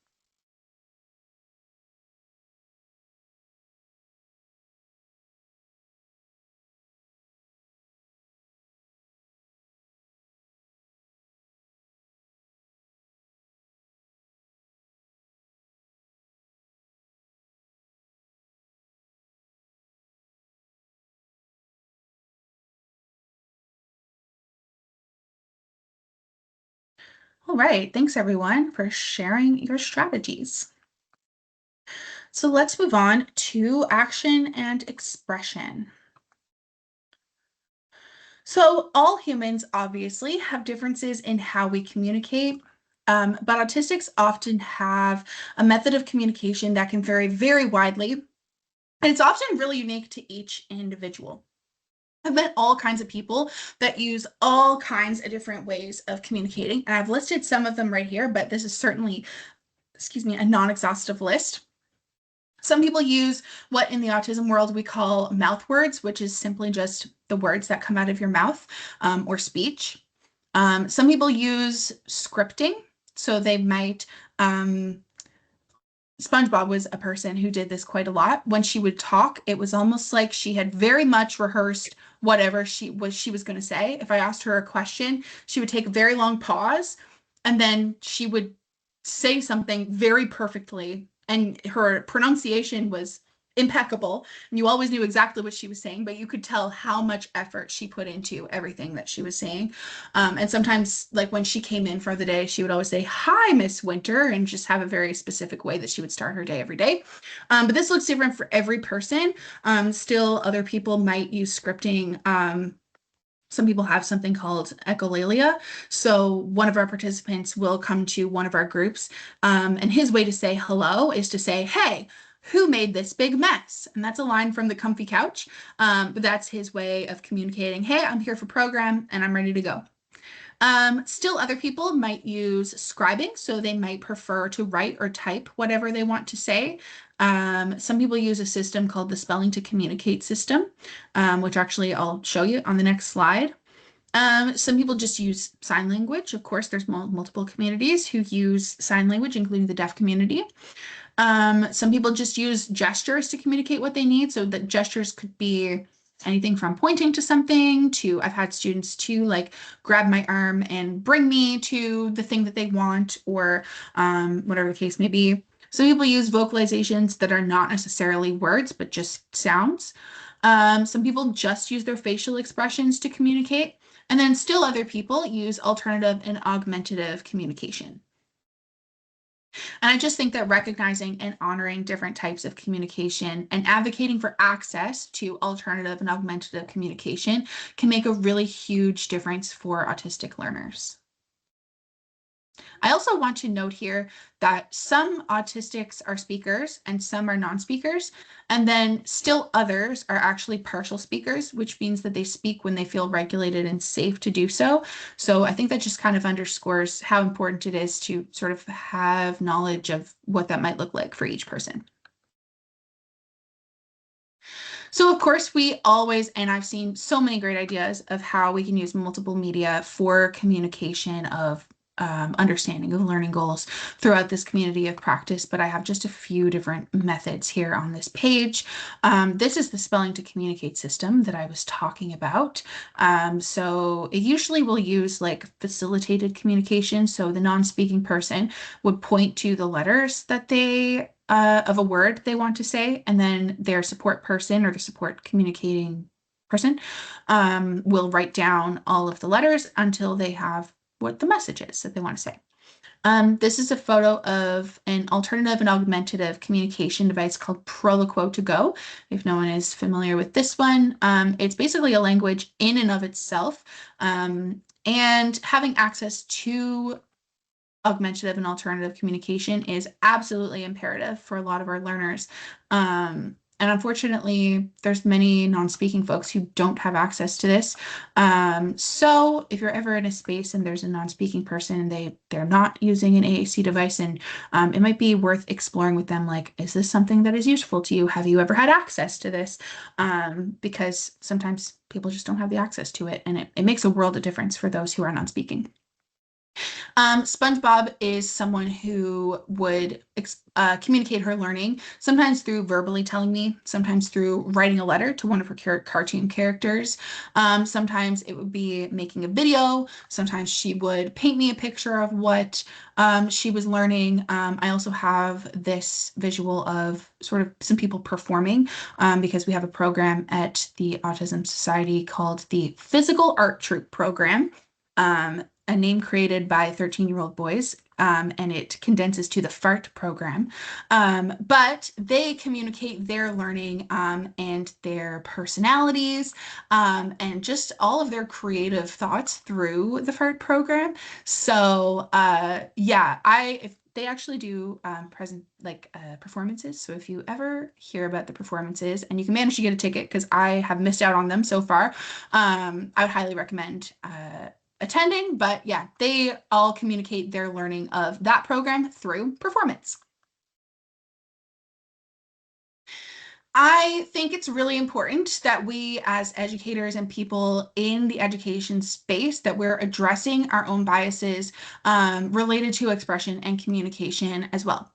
All right. Thanks, everyone, for sharing your strategies. So let's move on to action and expression. So all humans obviously have differences in how we communicate, but autistics often have a method of communication that can vary very widely, and it's often really unique to each individual. I've met all kinds of people that use all kinds of different ways of communicating, and I've listed some of them right here, but this is certainly, excuse me, a non-exhaustive list. Some people use what in the autism world we call mouth words, which is simply just the words that come out of your mouth or speech. Some people use scripting, so they might SpongeBob was a person who did this quite a lot. When she would talk, it was almost like she had very much rehearsed whatever she was going to say. If I asked her a question, she would take a very long pause and then she would say something very perfectly, and her pronunciation was impeccable. And you always knew exactly what she was saying, but you could tell how much effort she put into everything that she was saying. And sometimes, like when she came in for the day, she would always say, "Hi, Miss Winter," and just have a very specific way that she would start her day every day. But this looks different for every person. Still, other people might use scripting. Some people have something called echolalia. So one of our participants will come to one of our groups, and his way to say hello is to say, "Hey, who made this big mess?" And that's a line from the comfy couch. But that's his way of communicating, "Hey, I'm here for program and I'm ready to go." Still, other people might use scribing, so they might prefer to write or type whatever they want to say. Some people use a system called the spelling to communicate system, which actually I'll show you on the next slide. Some people just use sign language. Of course, there's multiple communities who use sign language, including the deaf community. Some people just use gestures to communicate what they need. So the gestures could be anything from pointing to something to I've had students to like grab my arm and bring me to the thing that they want, or whatever the case may be. Some people use vocalizations that are not necessarily words, but just sounds. Some people just use their facial expressions to communicate. And then still other people use alternative and augmentative communication. And I just think that recognizing and honoring different types of communication and advocating for access to alternative and augmentative communication can make a really huge difference for autistic learners. I also want to note here that some autistics are speakers and some are non-speakers, and then still others are actually partial speakers, which means that they speak when they feel regulated and safe to do so. So I think that just kind of underscores how important it is to sort of have knowledge of what that might look like for each person. So of course, we always, and I've seen so many great ideas of how we can use multiple media for communication of understanding of learning goals throughout this community of practice, but I have just a few different methods here on this page. This is the spelling to communicate system that I was talking about. So it usually will use like facilitated communication. So the non-speaking person would point to the letters that they of a word they want to say, and then their support person or the support communicating person will write down all of the letters until they have what the message is that they want to say. This is a photo of an alternative and augmentative communication device called Proloquo2Go. If no one is familiar with this one, it's basically a language in and of itself, and having access to augmentative and alternative communication is absolutely imperative for a lot of our learners. And unfortunately, there's many non-speaking folks who don't have access to this. So if you're ever in a space and there's a non-speaking person and they're not using an AAC device, and it might be worth exploring with them, like, is this something that is useful to you? Have you ever had access to this? Because sometimes people just don't have the access to it, and it makes a world of difference for those who are non-speaking. SpongeBob is someone who would communicate her learning, sometimes through verbally telling me, sometimes through writing a letter to one of her cartoon characters. Sometimes it would be making a video. Sometimes she would paint me a picture of what she was learning. I also have this visual of sort of some people performing, because we have a program at the Autism Society called the Physical Art Troupe Program. A name created by 13-year-old boys, and it condenses to the FART program. But they communicate their learning and their personalities, and just all of their creative thoughts through the FART program. So yeah, if they actually do performances. So if you ever hear about the performances and you can manage to get a ticket, because I have missed out on them so far, I would highly recommend attending. But yeah, they all communicate their learning of that program through performance. I think it's really important that we as educators and people in the education space that we're addressing our own biases related to expression and communication as well.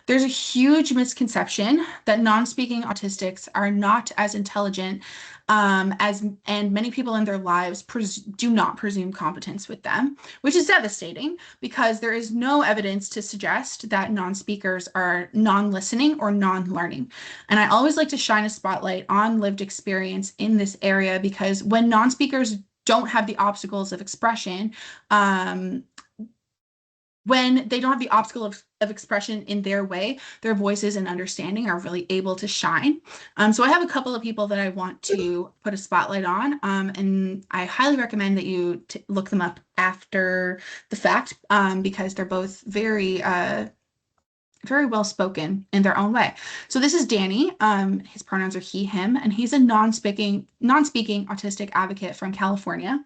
There's a huge misconception that non-speaking autistics are not as intelligent and many people in their lives do not presume competence with them, which is devastating because there is no evidence to suggest that non-speakers are non-listening or non-learning. And I always like to shine a spotlight on lived experience in this area because when non-speakers don't have the obstacles of expression, um, when they don't have the obstacle of expression in their way, their voices and understanding are really able to shine. So I have a couple of people that I want to put a spotlight on, and I highly recommend that you look them up after the fact because they're both very well spoken in their own way. So this is Danny. His pronouns are he, him, and he's a non-speaking autistic advocate from California.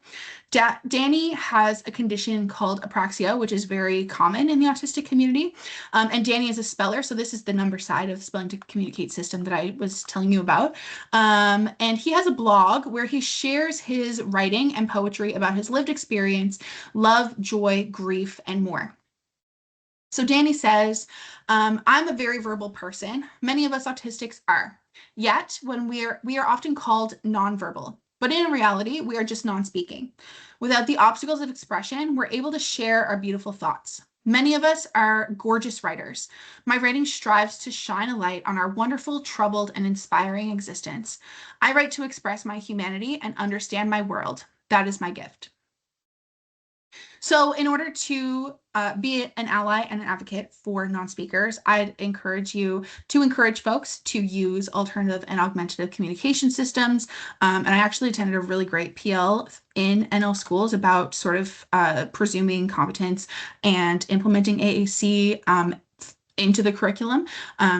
Danny has a condition called apraxia, which is very common in the autistic community. And Danny is a speller, so this is the number side of the spelling to communicate system that I was telling you about. And he has a blog where he shares his writing and poetry about his lived experience, love, joy, grief, and more. So Danny says, I'm a very verbal person. Many of us autistics are. Yet, when we are often called nonverbal, but in reality, we are just non-speaking. Without the obstacles of expression, we're able to share our beautiful thoughts. Many of us are gorgeous writers. My writing strives to shine a light on our wonderful, troubled, and inspiring existence. I write to express my humanity and understand my world. That is my gift. So, in order to be an ally and an advocate for non-speakers, I'd encourage you to encourage folks to use alternative and augmentative communication systems. And I actually attended a really great PL in NL schools about sort of presuming competence and implementing AAC into the curriculum.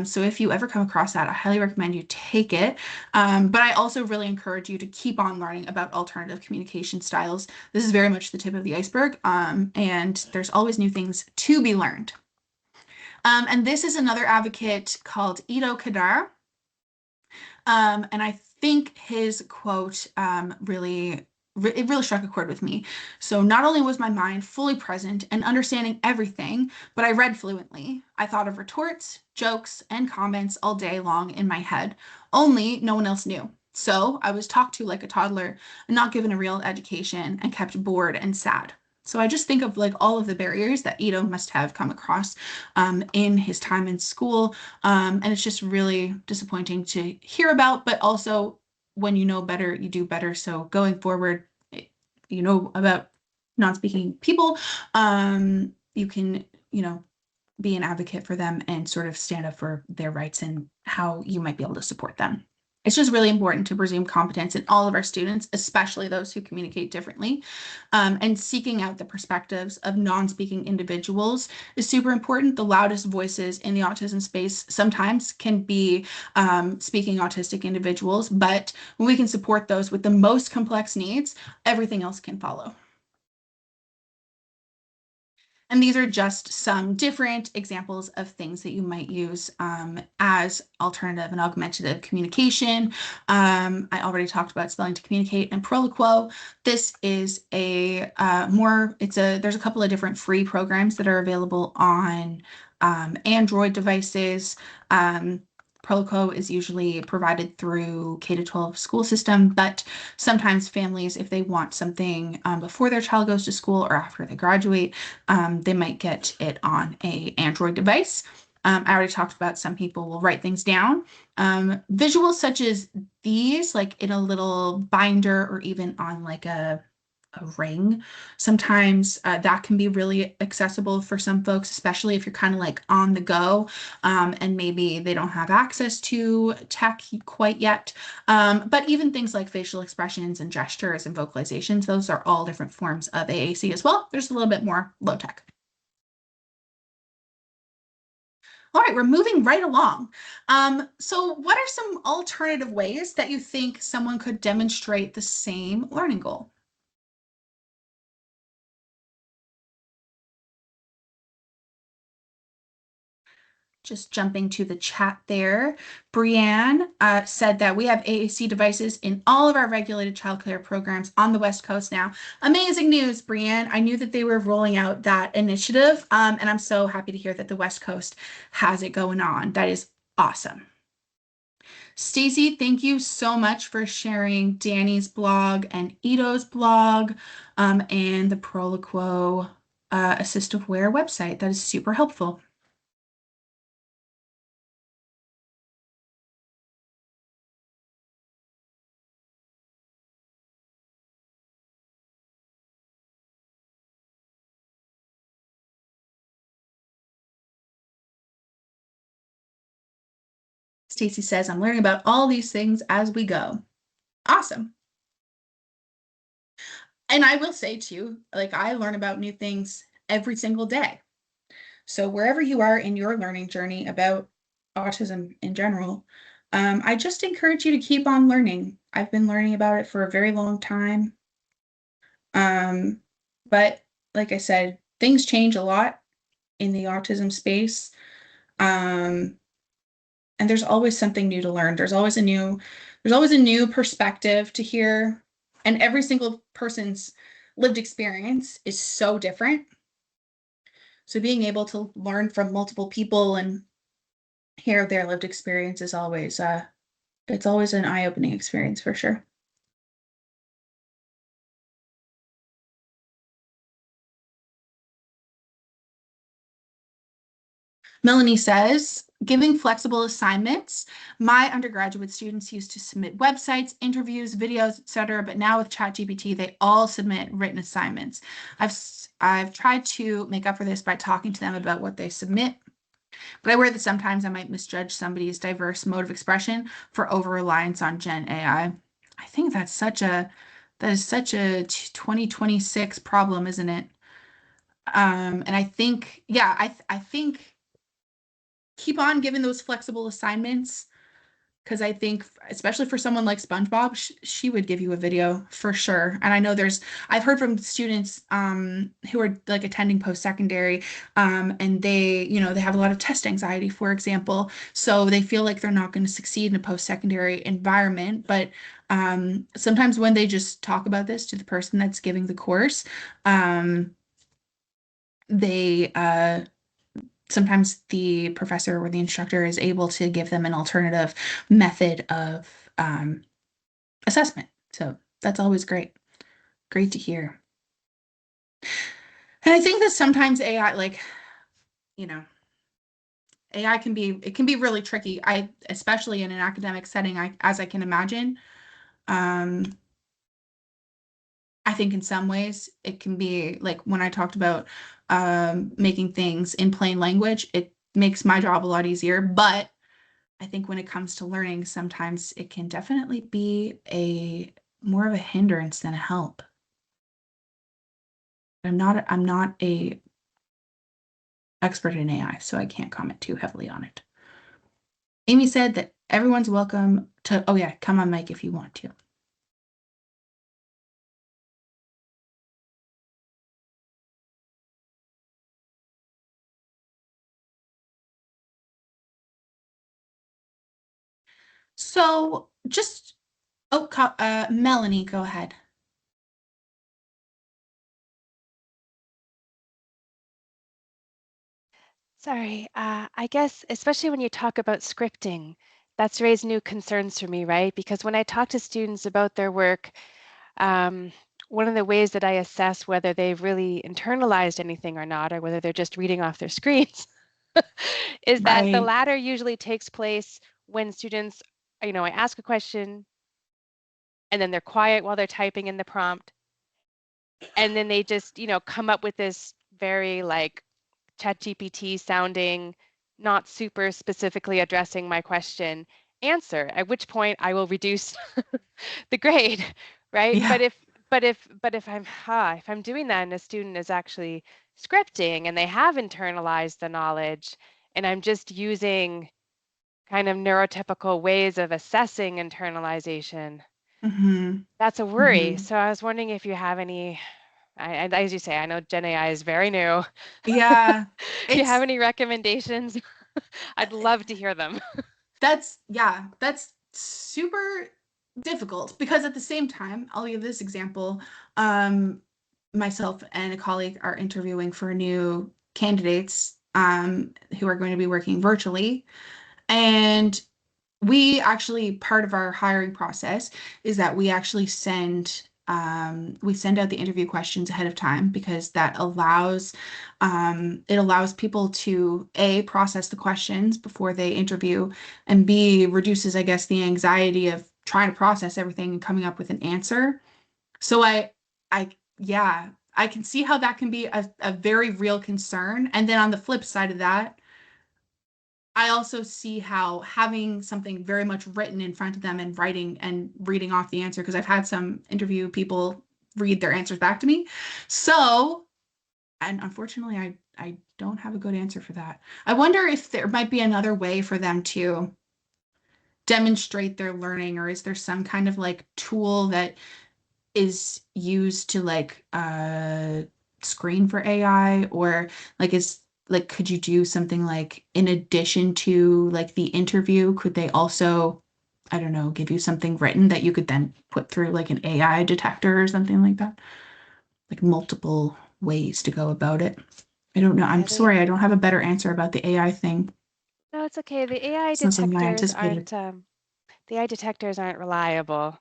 So if you ever come across that, I highly recommend you take it. But I also really encourage you to keep on learning about alternative communication styles. This is very much the tip of the iceberg, and there's always new things to be learned. And this is another advocate called Ido Kadar. And I think his quote it really struck a chord with me. So not only was my mind fully present and understanding everything, but I read fluently. I thought of retorts, jokes, and comments all day long in my head. Only no one else knew. So I was talked to like a toddler and not given a real education and kept bored and sad. So I just think of like all of the barriers that Ito must have come across in his time in school. And it's just really disappointing to hear about, but also when you know better, you do better. So going forward, you know about non-speaking people, you can, be an advocate for them and sort of stand up for their rights and how you might be able to support them. It's just really important to presume competence in all of our students, especially those who communicate differently. And seeking out the perspectives of non-speaking individuals is super important. The loudest voices in the autism space sometimes can be speaking autistic individuals, but when we can support those with the most complex needs, everything else can follow. And these are just some different examples of things that you might use as alternative and augmentative communication. I already talked about spelling to communicate and Proloquo. This is there's a couple of different free programs that are available on Android devices. Proloquo is usually provided through K-12 school system, but sometimes families, if they want something before their child goes to school or after they graduate, they might get it on a Android device. I already talked about some people will write things down. Visuals such as these, like in a little binder or even on like a ring. Sometimes that can be really accessible for some folks, especially if you're kind of like on the go and maybe they don't have access to tech quite yet. But even things like facial expressions and gestures and vocalizations, those are all different forms of AAC as well. There's a little bit more low tech. All right, we're moving right along. So what are some alternative ways that you think someone could demonstrate the same learning goal? Just jumping to the chat there. Brianne said that we have AAC devices in all of our regulated childcare programs on the West Coast now. Amazing news, Brianne. I knew that they were rolling out that initiative, and I'm so happy to hear that the West Coast has it going on. That is awesome. Stacey, thank you so much for sharing Danny's blog and Ito's blog and the Proloquo assistive wear website. That is super helpful. Stacey says, I'm learning about all these things as we go. Awesome. And I will say too, like I learn about new things every single day. So wherever you are in your learning journey about autism in general, I just encourage you to keep on learning. I've been learning about it for a very long time. Um, but like I said, things change a lot in the autism space. Um, and there's always something new to learn. There's always a new perspective to hear, and every single person's lived experience is so different. So being able to learn from multiple people and hear their lived experience is always it's always an eye-opening experience for sure. Melanie says, giving flexible assignments. My undergraduate students used to submit websites, interviews, videos, etc., but now with ChatGPT, they all submit written assignments. I've tried to make up for this by talking to them about what they submit, but I worry that sometimes I might misjudge somebody's diverse mode of expression for over-reliance on Gen AI. I think that is such a 2026 problem, isn't it? And I think, yeah, I think keep on giving those flexible assignments because I think, especially for someone like SpongeBob, she would give you a video for sure. And I know I've heard from students who are like attending post-secondary, and they have a lot of test anxiety, for example. So they feel like they're not going to succeed in a post-secondary environment. But sometimes when they just talk about this to the person that's giving the course, they sometimes the professor or the instructor is able to give them an alternative method of assessment. So that's always great. Great to hear. And I think that sometimes AI, like, you know, AI can be really tricky. Especially in an academic setting, as I can imagine. Um, I think in some ways it can be like when I talked about making things in plain language, it makes my job a lot easier. But I think when it comes to learning, sometimes it can definitely be a more of a hindrance than a help. I'm not a expert in AI, so I can't comment too heavily on it. Amy said that everyone's welcome to, oh yeah, come on mic if you want to. So just, Melanie, go ahead. Sorry, I guess especially when you talk about scripting, that's raised new concerns for me, right? Because when I talk to students about their work, one of the ways that I assess whether they've really internalized anything or not, or whether they're just reading off their screens, is that the Right. latter usually takes place when students, I ask a question and then they're quiet while they're typing in the prompt, and then they just, come up with this very like ChatGPT sounding, not super specifically addressing my question answer, at which point I will reduce the grade, right? Yeah. If I'm doing that and a student is actually scripting and they have internalized the knowledge and I'm just using kind of neurotypical ways of assessing internalization, Mm-hmm. that's a worry. Mm-hmm. So I was wondering if you have any, as you say, I know Gen AI is very new. Yeah. If you have It's any recommendations? I'd love to hear them. That's super difficult because at the same time, I'll give this example. Um, Myself and a colleague are interviewing for new candidates who are going to be working virtually. And we actually, part of our hiring process is that we send out the interview questions ahead of time because that allows it allows people to A, process the questions before they interview, and B, reduces, I guess, the anxiety of trying to process everything and coming up with an answer. So yeah, I can see how that can be a very real concern. And then on the flip side of that, I also see how having something very much written in front of them and writing and reading off the answer, because I've had some interview people read their answers back to me. So, and unfortunately, I don't have a good answer for that. I wonder if there might be another way for them to demonstrate their learning, or is there some kind of like tool that is used to like screen for AI, or like is like could you do something like in addition to like the interview, could they also, I don't know, give you something written that you could then put through like an AI detector or something like that? Like multiple ways to go about it. I don't know. I'm Yeah, sorry, I don't have a better answer about the AI thing. no, it's okay. The AI It's not something I detectors anticipated. aren't the AI detectors aren't reliable.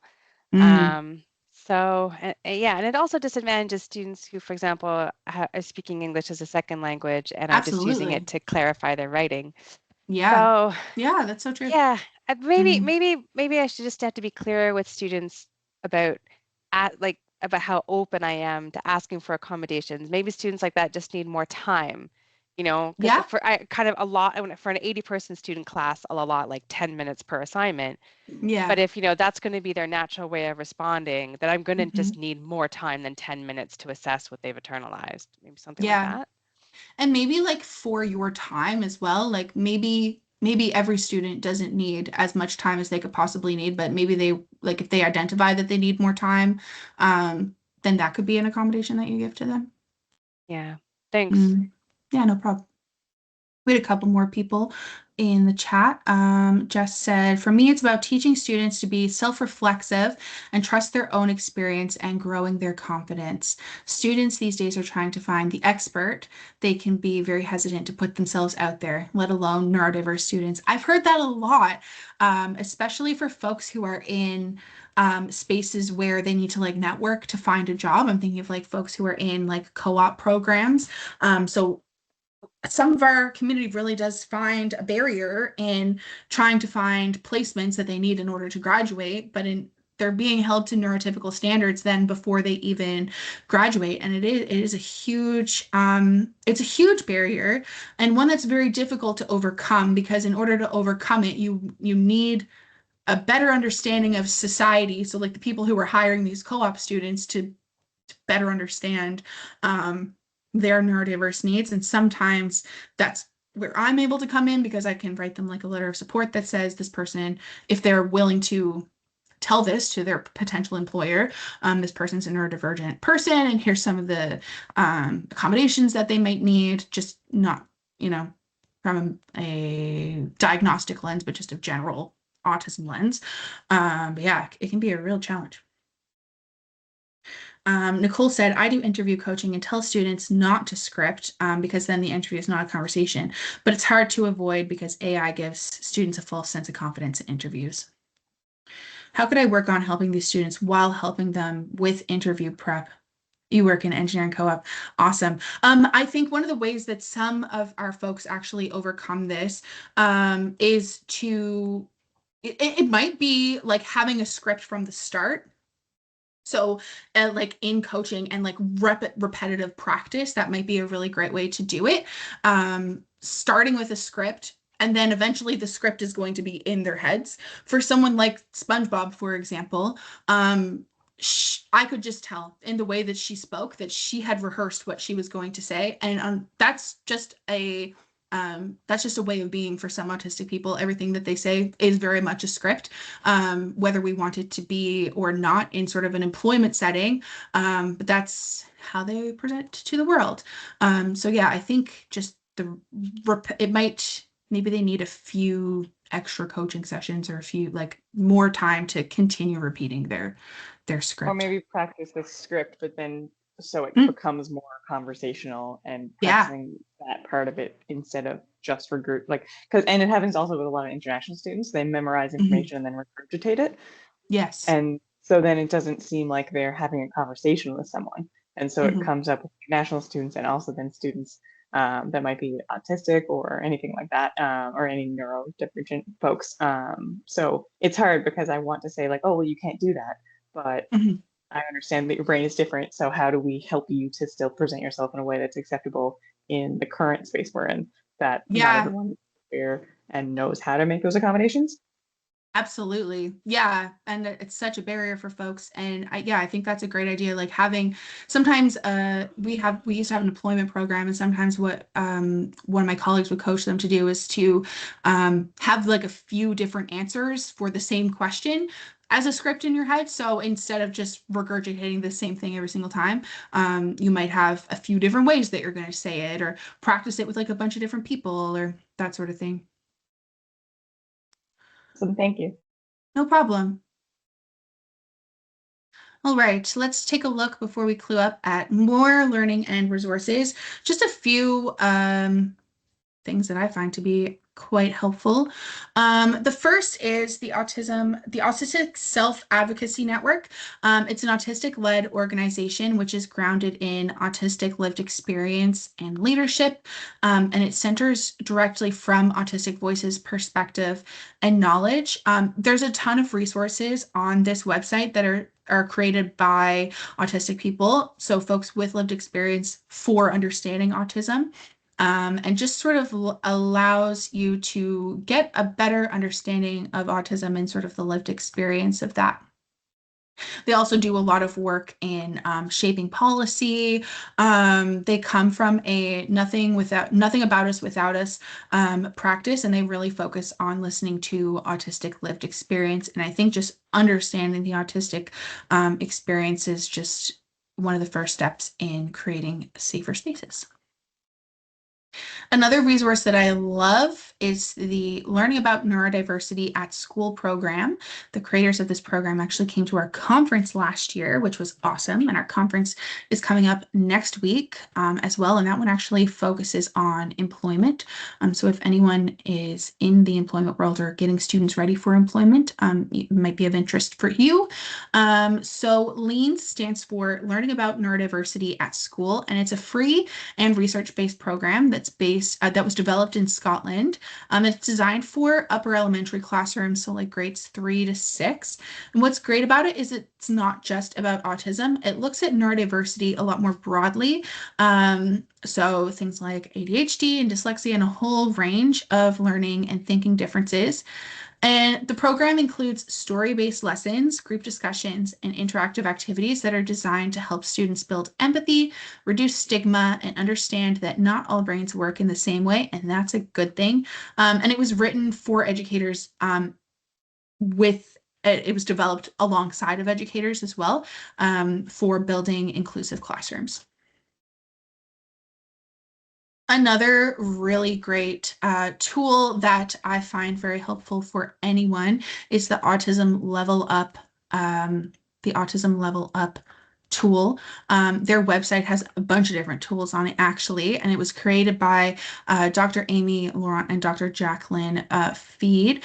Mm, Um, so yeah, and it also disadvantages students who, for example, are speaking English as a second language and are just using it absolutely. to clarify their writing. Yeah. So Yeah, that's so true. yeah, Mm, maybe I should just have to be clearer with students about like about how open I am to asking for accommodations. Maybe students like that just need more time, because yeah. for I kind of a lot for an 80-person student class, I'll allot like 10 minutes per assignment. But Yeah. if, that's going to be their natural way of responding, then I'm going to just Mhm. need more time than 10 minutes to assess what they've internalized. Maybe something like Yeah. that. And maybe like for your time as well, like maybe every student doesn't need as much time as they could possibly need, but maybe they like if they identify that they need more time, then that could be an accommodation that you give to them. Yeah. Thanks. Mm. Yeah, no problem. We had a couple more people in the chat. Jess said, for me, it's about teaching students to be self-reflexive and trust their own experience and growing their confidence. Students these days are trying to find the expert. They can be very hesitant to put themselves out there, let alone neurodiverse students. I've heard that a lot, especially for folks who are in spaces where they need to like network to find a job. I'm thinking of like folks who are in like co-op programs. So some of our community really does find a barrier in trying to find placements that they need in order to graduate, but they're being held to neurotypical standards then before they even graduate, and it is a huge it's a huge barrier, and one that's very difficult to overcome, because in order to overcome it, you need a better understanding of society, so like the people who are hiring these co-op students to better understand um, their neurodiverse needs. And sometimes that's where I'm able to come in, because I can write them like a letter of support that says this person, if they're willing to tell this to their potential employer, this person's a neurodivergent person, and here's some of the accommodations that they might need, just not, from a diagnostic lens, but just a general autism lens. But yeah, it can be a real challenge. Nicole said, I do interview coaching and tell students not to script because then the interview is not a conversation. But it's hard to avoid because AI gives students a false sense of confidence in interviews. How could I work on helping these students while helping them with interview prep? You work in engineering co-op. Awesome. I think one of the ways that some of our folks actually overcome this is it might be like having a script from the start. So, like in coaching and like repetitive practice, that might be a really great way to do it. Starting with a script, and then eventually the script is going to be in their heads. For someone like SpongeBob, for example, I could just tell in the way that she spoke that she had rehearsed what she was going to say, and that's just a way of being for some autistic people. Everything that they say is very much a script, whether we want it to be or not in sort of an employment setting. But that's how they present to the world. So yeah, I think just it might maybe they need a few extra coaching sessions or a few like more time to continue repeating their Or script. maybe practice the script, but then so it Mm, becomes more conversational and yeah. practicing that part of it instead of just for group, like, because, and it happens also with a lot of international students. They memorize Mhm. information and then regurgitate it. Yes. And so then it doesn't seem like they're having a conversation with someone. And so it Mhm. comes up with international students and also then students that might be autistic or anything like that, or any neurodivergent folks. So it's hard because I want to say like, oh, well, you can't do that. But Mhm. I understand that your brain is different. So how do we help you to still present yourself in a way that's acceptable in the current space we're in, that not Yeah. everyone is aware and knows how to make those accommodations? Absolutely. Yeah. And it's such a barrier for folks. And yeah, I think that's a great idea. Like having sometimes we used to have an employment program, and sometimes what one of my colleagues would coach them to do is to have like a few different answers for the same question as a script in your head. So instead of just regurgitating the same thing every single time, you might have a few different ways that you're going to say it, or practice it with like a bunch of different people or that sort of thing. So thank you. No problem. All right, let's take a look before we clue up at more learning and resources. Just a few things that I find to be quite helpful. The first is the Autistic Self-Advocacy Network. It's an autistic-led organization which is grounded in autistic lived experience and leadership, and it centers directly from autistic voices' perspective and knowledge. There's a ton of resources on this website that are created by autistic people, so folks with lived experience for understanding autism, and just sort of allows you to get a better understanding of autism and sort of the lived experience of that. They also do a lot of work in shaping policy. They come from a nothing about us without us practice, and they really focus on listening to autistic lived experience. And I think just understanding the autistic experience is just one of the first steps in creating safer spaces. Another resource that I love is the Learning About Neurodiversity at School program. The creators of this program actually came to our conference last year, which was awesome. And our conference is coming up next week as well. And that one actually focuses on employment. So if anyone is in the employment world or getting students ready for employment, it might be of interest for you. So LEAN stands for Learning About Neurodiversity at School, and it's a free and research-based program that was developed in Scotland. It's designed for upper elementary classrooms, so like grades 3 to 6. And what's great about it is it's not just about autism. It looks at neurodiversity a lot more broadly. So things like ADHD and dyslexia and a whole range of learning and thinking differences. And the program includes story-based lessons, group discussions, and interactive activities that are designed to help students build empathy, reduce stigma, and understand that not all brains work in the same way, and that's a good thing. And it was written for educators with it was developed alongside of educators as well, for building inclusive classrooms. Another really great tool that I find very helpful for anyone is um, the Autism Level Up tool. Their website has a bunch of different tools on it actually, and it was created by Dr. Amy Laurent and Dr. Jacqueline Feed,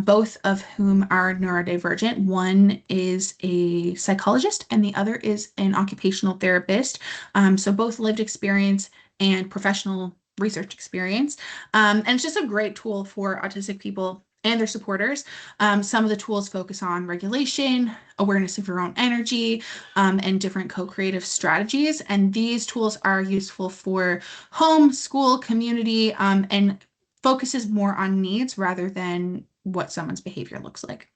both of whom are neurodivergent. One is a psychologist and the other is an occupational therapist. So both lived experience and professional research experience. And it's just a great tool for autistic people and their supporters. Some of the tools focus on regulation, awareness of your own energy, and different co-creative strategies. And these tools are useful for home, school, community, and focuses more on needs rather than what someone's behavior looks like.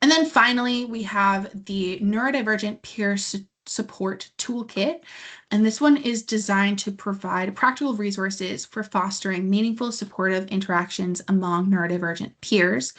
And then finally, we have the Neurodivergent Peer Support Toolkit. And this one is designed to provide practical resources for fostering meaningful, supportive interactions among neurodivergent peers.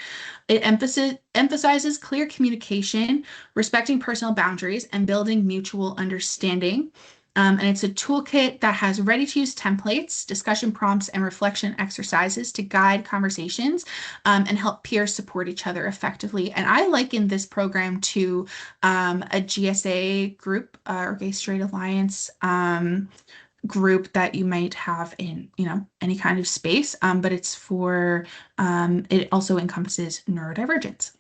It emphasizes clear communication, respecting personal boundaries, and building mutual understanding. And it's a toolkit that has ready-to-use templates, discussion prompts, and reflection exercises to guide conversations and help peers support each other effectively. And I liken this program to a GSA group or Gay Straight Alliance group that you might have in, any kind of space, but it's for, it also encompasses neurodivergence.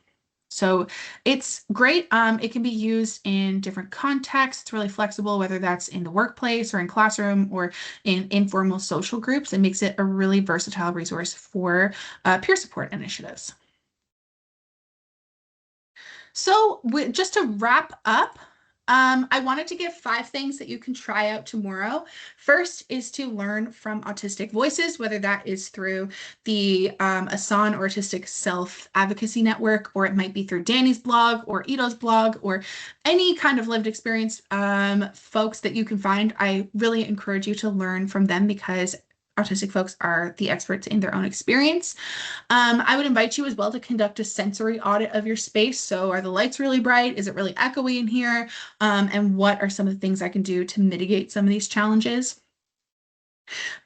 So it's great. It can be used in different contexts. It's really flexible, whether that's in the workplace or in classroom or in informal social groups. It makes it a really versatile resource for peer support initiatives. So just to wrap up, I wanted to give 5 things that you can try out tomorrow. First is to learn from autistic voices, whether that is through the Asan or Autistic Self-Advocacy Network, or it might be through Danny's blog or Ito's blog, or any kind of lived experience folks that you can find. I really encourage you to learn from them because autistic folks are the experts in their own experience. I would invite you as well to conduct a sensory audit of your space. So are the lights really bright? Is it really echoey in here? And what are some of the things I can do to mitigate some of these challenges?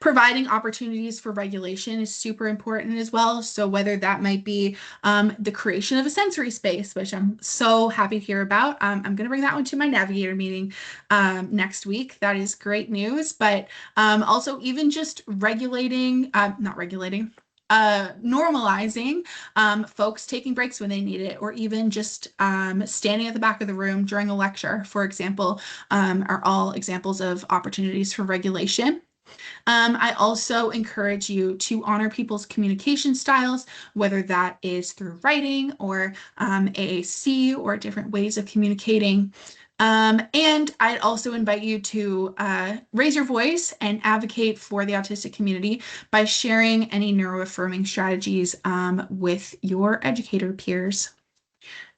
Providing opportunities for regulation is super important as well. So whether that might be the creation of a sensory space, which I'm so happy to hear about. I'm going to bring that one to my Navigator meeting next week. That is great news. But also even just regulating, not regulating, normalizing folks taking breaks when they need it, or even just standing at the back of the room during a lecture, for example, are all examples of opportunities for regulation. I also encourage you to honor people's communication styles, whether that is through writing or AAC or different ways of communicating. And I'd also invite you to raise your voice and advocate for the autistic community by sharing any neuroaffirming strategies with your educator peers.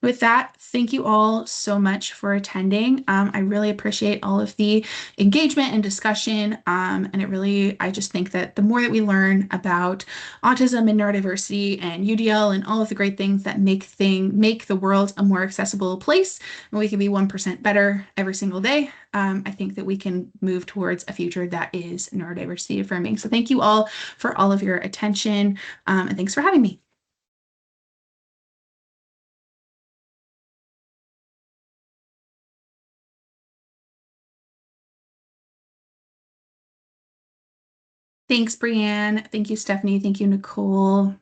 With that, thank you all so much for attending. I really appreciate all of the engagement and discussion. And I just think that the more that we learn about autism and neurodiversity and UDL and all of the great things that make the world a more accessible place, and we can be 1% better every single day, I think that we can move towards a future that is neurodiversity affirming. So thank you all for all of your attention, and thanks for having me. Thanks, Brianne. Thank you, Stephanie. Thank you, Nicole.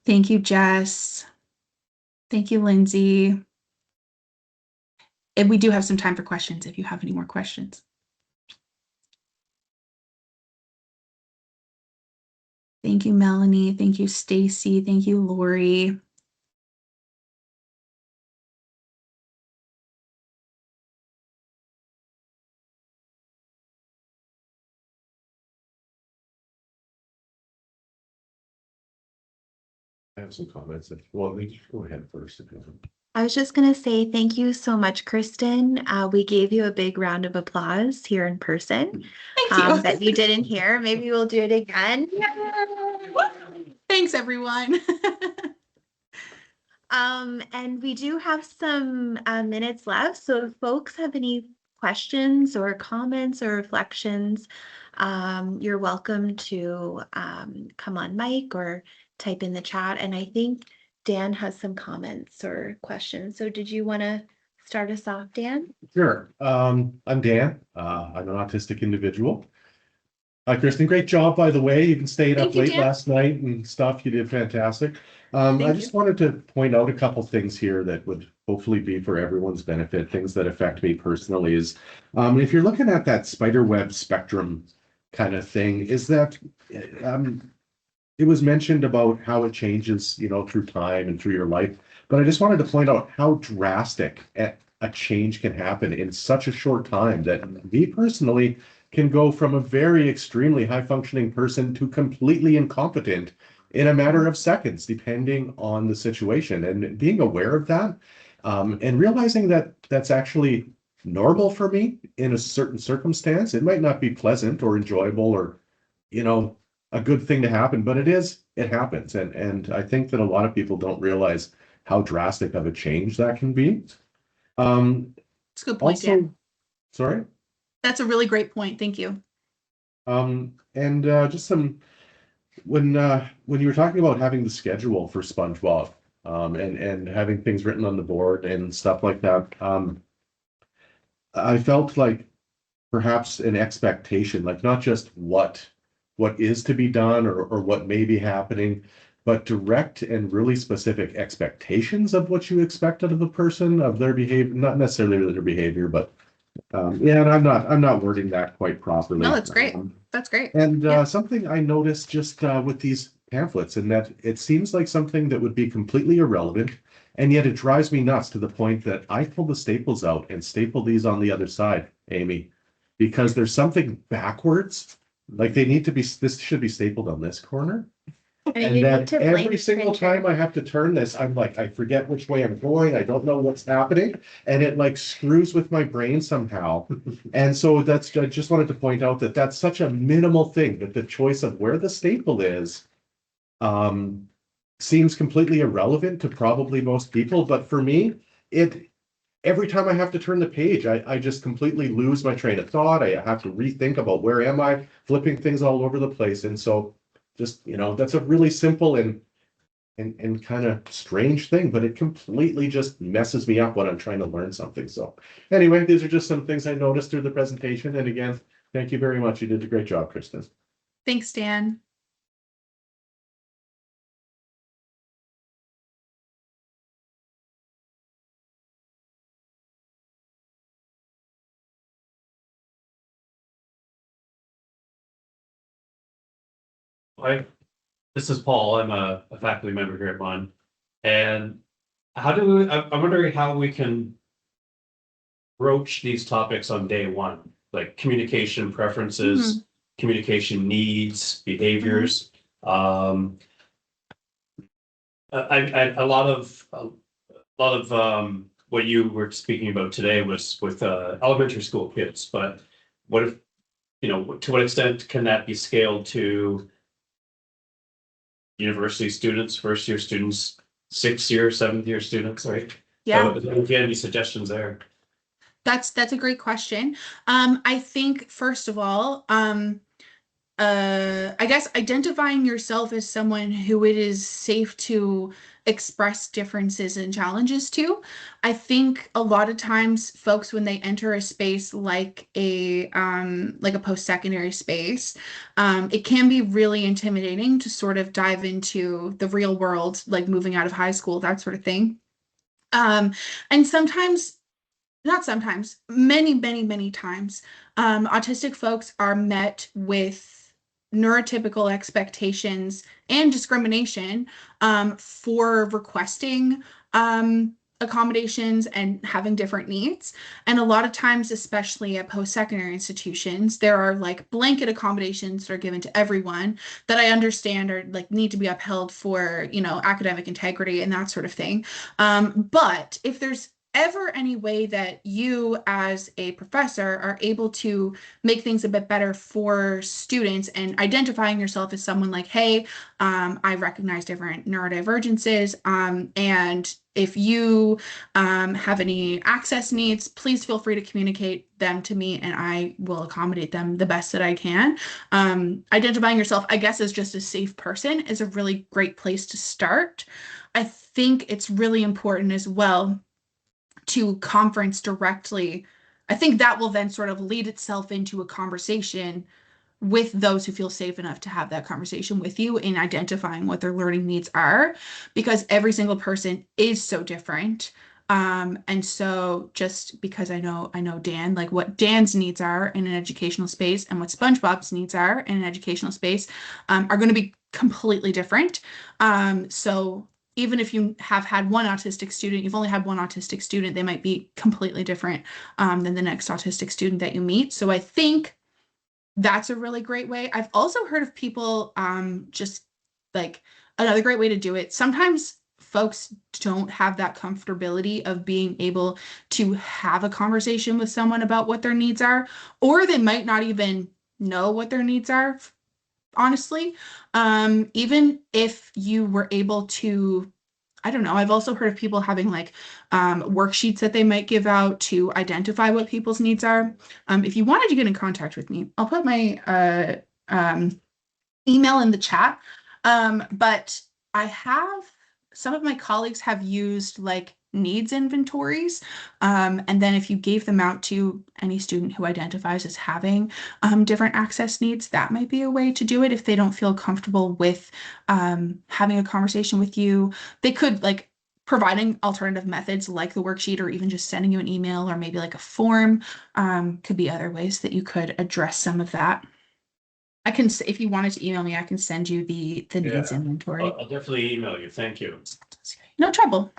Thank you, Jess. Thank you, Lindsay. And we do have some time for questions if you have any more questions. Thank you, Melanie. Thank you, Stacy. Thank you, Lori. I have some comments. Well, you go ahead first. I was just going to say thank you so much, Kristen. We gave you a big round of applause here in person. Thank you. That you didn't hear. Maybe we'll do it again. Thanks, everyone. And we do have some minutes left. So if folks have any questions or comments or reflections, you're welcome to come on mic or type in the chat. And I think Dan has some comments or questions. So did you want to start us off, Dan? Sure. I'm Dan. I'm an autistic individual. Kristen, great job, by the way. You stayed up late last night and stuff. You did fantastic. I just wanted to point out a couple things here that would hopefully be for everyone's benefit, things that affect me personally is, if you're looking at that spider web spectrum kind of thing, is that it was mentioned about how it changes, through time and through your life. But I just wanted to point out how drastic a change can happen in such a short time that me personally can go from a very extremely high functioning person to completely incompetent in a matter of seconds, depending on the situation. And being aware of that and realizing that that's actually normal for me in a certain circumstance. It might not be pleasant or enjoyable or, a good thing to happen, but it happens. And I think that a lot of people don't realize how drastic of a change that can be. That's a good point, Dan. Sorry? That's a really great point. Thank you. And just some when you were talking about having the schedule for SpongeBob, and having things written on the board and stuff like that, I felt like perhaps an expectation, like not just what is to be done or what may be happening, but direct and really specific expectations of what you expect out of the person, of their behavior, not necessarily their behavior, but yeah, and I'm not wording that quite properly. No, that's great. That's great. And Yeah. something I noticed just with these pamphlets, and that it seems like something that would be completely irrelevant, and yet it drives me nuts to the point that I pull the staples out and staple these on the other side, Amy, because there's something backwards. Like they need to be, this should be stapled on this corner. And you then need to blame every the single printer. time I have to turn this, I'm like, I forget which way I'm going. I don't know what's happening. And it like screws with my brain somehow. And so that's, I just wanted to point out that that's such a minimal thing, that the choice of where the staple is, seems completely irrelevant to probably most people. But for me, every time I have to turn the page, I just completely lose my train of thought. I have to rethink about where am I, flipping things all over the place. And so just, that's a really simple and kind of strange thing, but it completely just messes me up when I'm trying to learn something. So anyway, these are just some things I noticed through the presentation. And again, thank you very much. You did a great job, Kristen. Thanks, Dan. Hi, this is Paul. I'm a faculty member here at MUN. And I'm wondering how we can broach these topics on day one, like communication preferences, communication needs, behaviors. A lot of what you were speaking about today was with elementary school kids, but what if, to what extent can that be scaled to university students, first year students, 6th year, 7th year students, right? Yeah. So if you have any suggestions there. That's a great question. I think first of all, I guess identifying yourself as someone who it is safe to express differences and challenges to. I think a lot of times folks, when they enter a space like a post-secondary space, it can be really intimidating to sort of dive into the real world, like moving out of high school, that sort of thing. And sometimes, not sometimes, many, many, many times, autistic folks are met with neurotypical expectations and discrimination for requesting accommodations and having different needs. And a lot of times, especially at post-secondary institutions, there are like blanket accommodations that are given to everyone that I understand are like need to be upheld for, academic integrity and that sort of thing. But if there's ever any way that you as a professor are able to make things a bit better for students and identifying yourself as someone like, hey, I recognize different neurodivergences, and if you have any access needs, please feel free to communicate them to me and I will accommodate them the best that I can. Identifying yourself, I guess, as just a safe person is a really great place to start. I think it's really important as well to conference directly. I think that will then sort of lead itself into a conversation with those who feel safe enough to have that conversation with you in identifying what their learning needs are, because every single person is so different. And so just because I know Dan, like what Dan's needs are in an educational space and what SpongeBob's needs are in an educational space, are going to be completely different. So even if you have had one autistic student, you've only had one autistic student, they might be completely different than the next autistic student that you meet. So I think that's a really great way. I've also heard of people just like another great way to do it. Sometimes folks don't have that comfortability of being able to have a conversation with someone about what their needs are, or they might not even know what their needs are, honestly. Even if you were able to I don't know. I've also heard of people having like worksheets that they might give out to identify what people's needs are. If you wanted to get in contact with me, I'll put my email in the chat. But I have some of my colleagues have used like needs inventories. And then if you gave them out to any student who identifies as having different access needs, that might be a way to do it if they don't feel comfortable with having a conversation with you. They could like providing alternative methods like the worksheet or even just sending you an email or maybe like a form could be other ways that you could address some of that. I can, if you wanted to email me, I can send you the needs inventory. I'll definitely email you. Thank you. No trouble.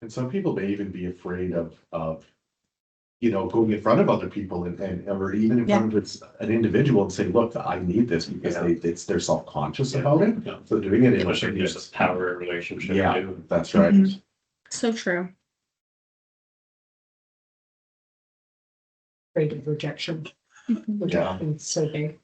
And some people may even be afraid of going in front of other people and or even in front of an individual and say, look, I need this because they're self-conscious about it. Yeah. So doing it in Especially if there's a power relationship. Yeah, too. that's right. Mhm. So true. Afraid of rejection, which Yeah. happens so big.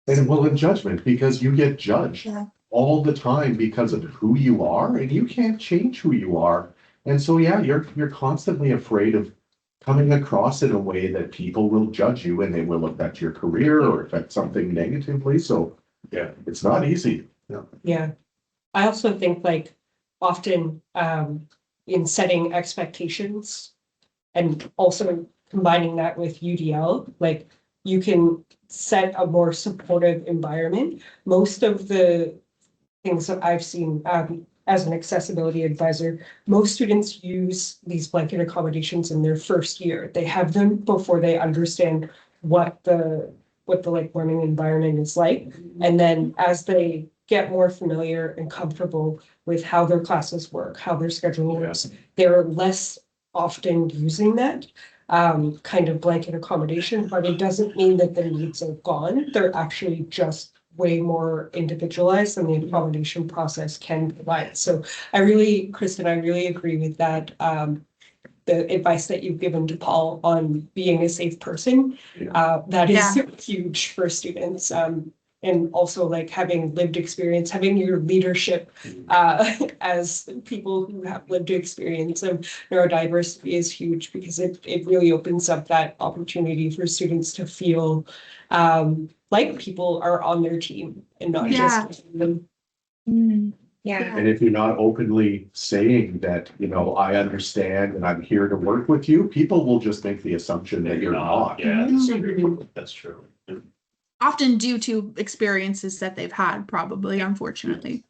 And well, in judgment, because you get judged all the time because of who you are, and you can't change who you are. And so, yeah, you're constantly afraid of coming across in a way that people will judge you and they will affect your career or affect something negatively. So, yeah, it's not easy. Yeah. Yeah. I also think like often in setting expectations and also combining that with UDL, like you can set a more supportive environment. Most of the things that I've seen as an accessibility advisor, most students use these blanket accommodations in their first year. They have them before they understand what the like learning environment is like. And then as they get more familiar and comfortable with how their classes work, how their schedule works, they're less often using that kind of blanket accommodation, but it doesn't mean that the needs are gone. They're actually just way more individualized than the accommodation process can provide. So Kristen, I really agree with that. The advice that you've given to Paul on being a safe person, that is huge for students. And also like having lived experience, having your leadership as people who have lived experience of neurodiversity is huge because it really opens up that opportunity for students to feel like people are on their team and not just them. Yeah. And if you're not openly saying that, I understand and I'm here to work with you, people will just make the assumption that you're not. Yeah, that's true. Often due to experiences that they've had, probably, unfortunately.